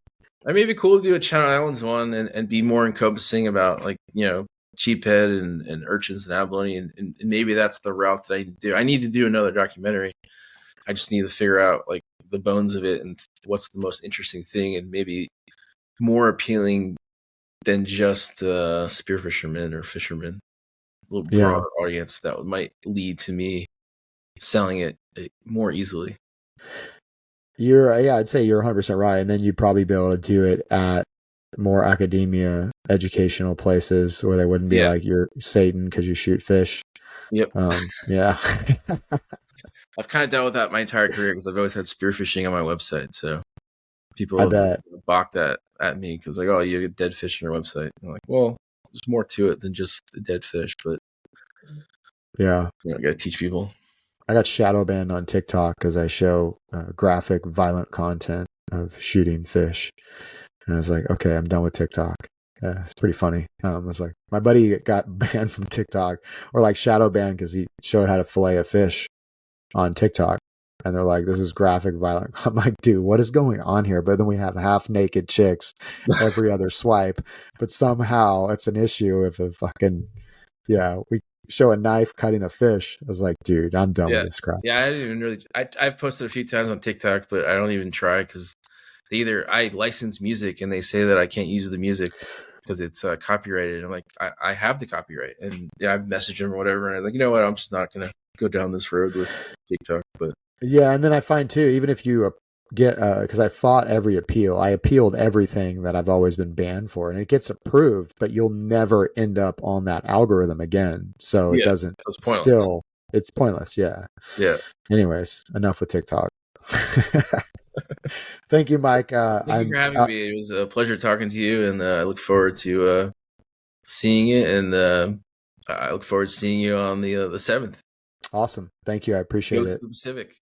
I mean, it'd be cool to do a Channel Islands one and be more encompassing about like, sheephead and urchins and abalone. And maybe that's the route that I need to do. I need to do another documentary. I just need to figure out like the bones of it and what's the most interesting thing and maybe more appealing than just spearfishermen or fishermen. A little broader audience that might lead to me selling it more easily. I'd say you're 100% right. And then you'd probably be able to do it at more academia, educational places where they wouldn't be like, you're Satan because you shoot fish. Yep. I've kind of dealt with that my entire career because I've always had spearfishing on my website. So people have balked at me because like, oh, you get dead fish on your website. I'm like, well, there's more to it than just a dead fish, but I got to teach people. I got shadow banned on TikTok because I show graphic, violent content of shooting fish, and I was like, okay, I'm done with TikTok. It's pretty funny. I was like, my buddy got banned from TikTok or like shadow banned because he showed how to fillet a fish on TikTok, and they're like, this is graphic, violent. I'm like, dude, what is going on here? But then we have half naked chicks every other swipe, but somehow it's an issue if a fucking we show a knife cutting a fish. I was like, dude, I'm done with this crap. Yeah, I didn't even really. I've posted a few times on TikTok, but I don't even try because either I license music and they say that I can't use the music because it's copyrighted. I'm like, I have the copyright, and I've messaged them or whatever, and I'm like, you know what, I'm just not gonna go down this road with TikTok. But and then I find too, even if you get because I fought every appeal, I appealed everything that I've always been banned for, and it gets approved, but you'll never end up on that algorithm again. So it doesn't. It's pointless. Yeah. Yeah. Anyways, enough with TikTok. Thank you, Mike. Thank you for having me. It was a pleasure talking to you, and I look forward to seeing it. And I look forward to seeing you on the 7th. Awesome. Thank you. I appreciate Goes it. to the Pacific.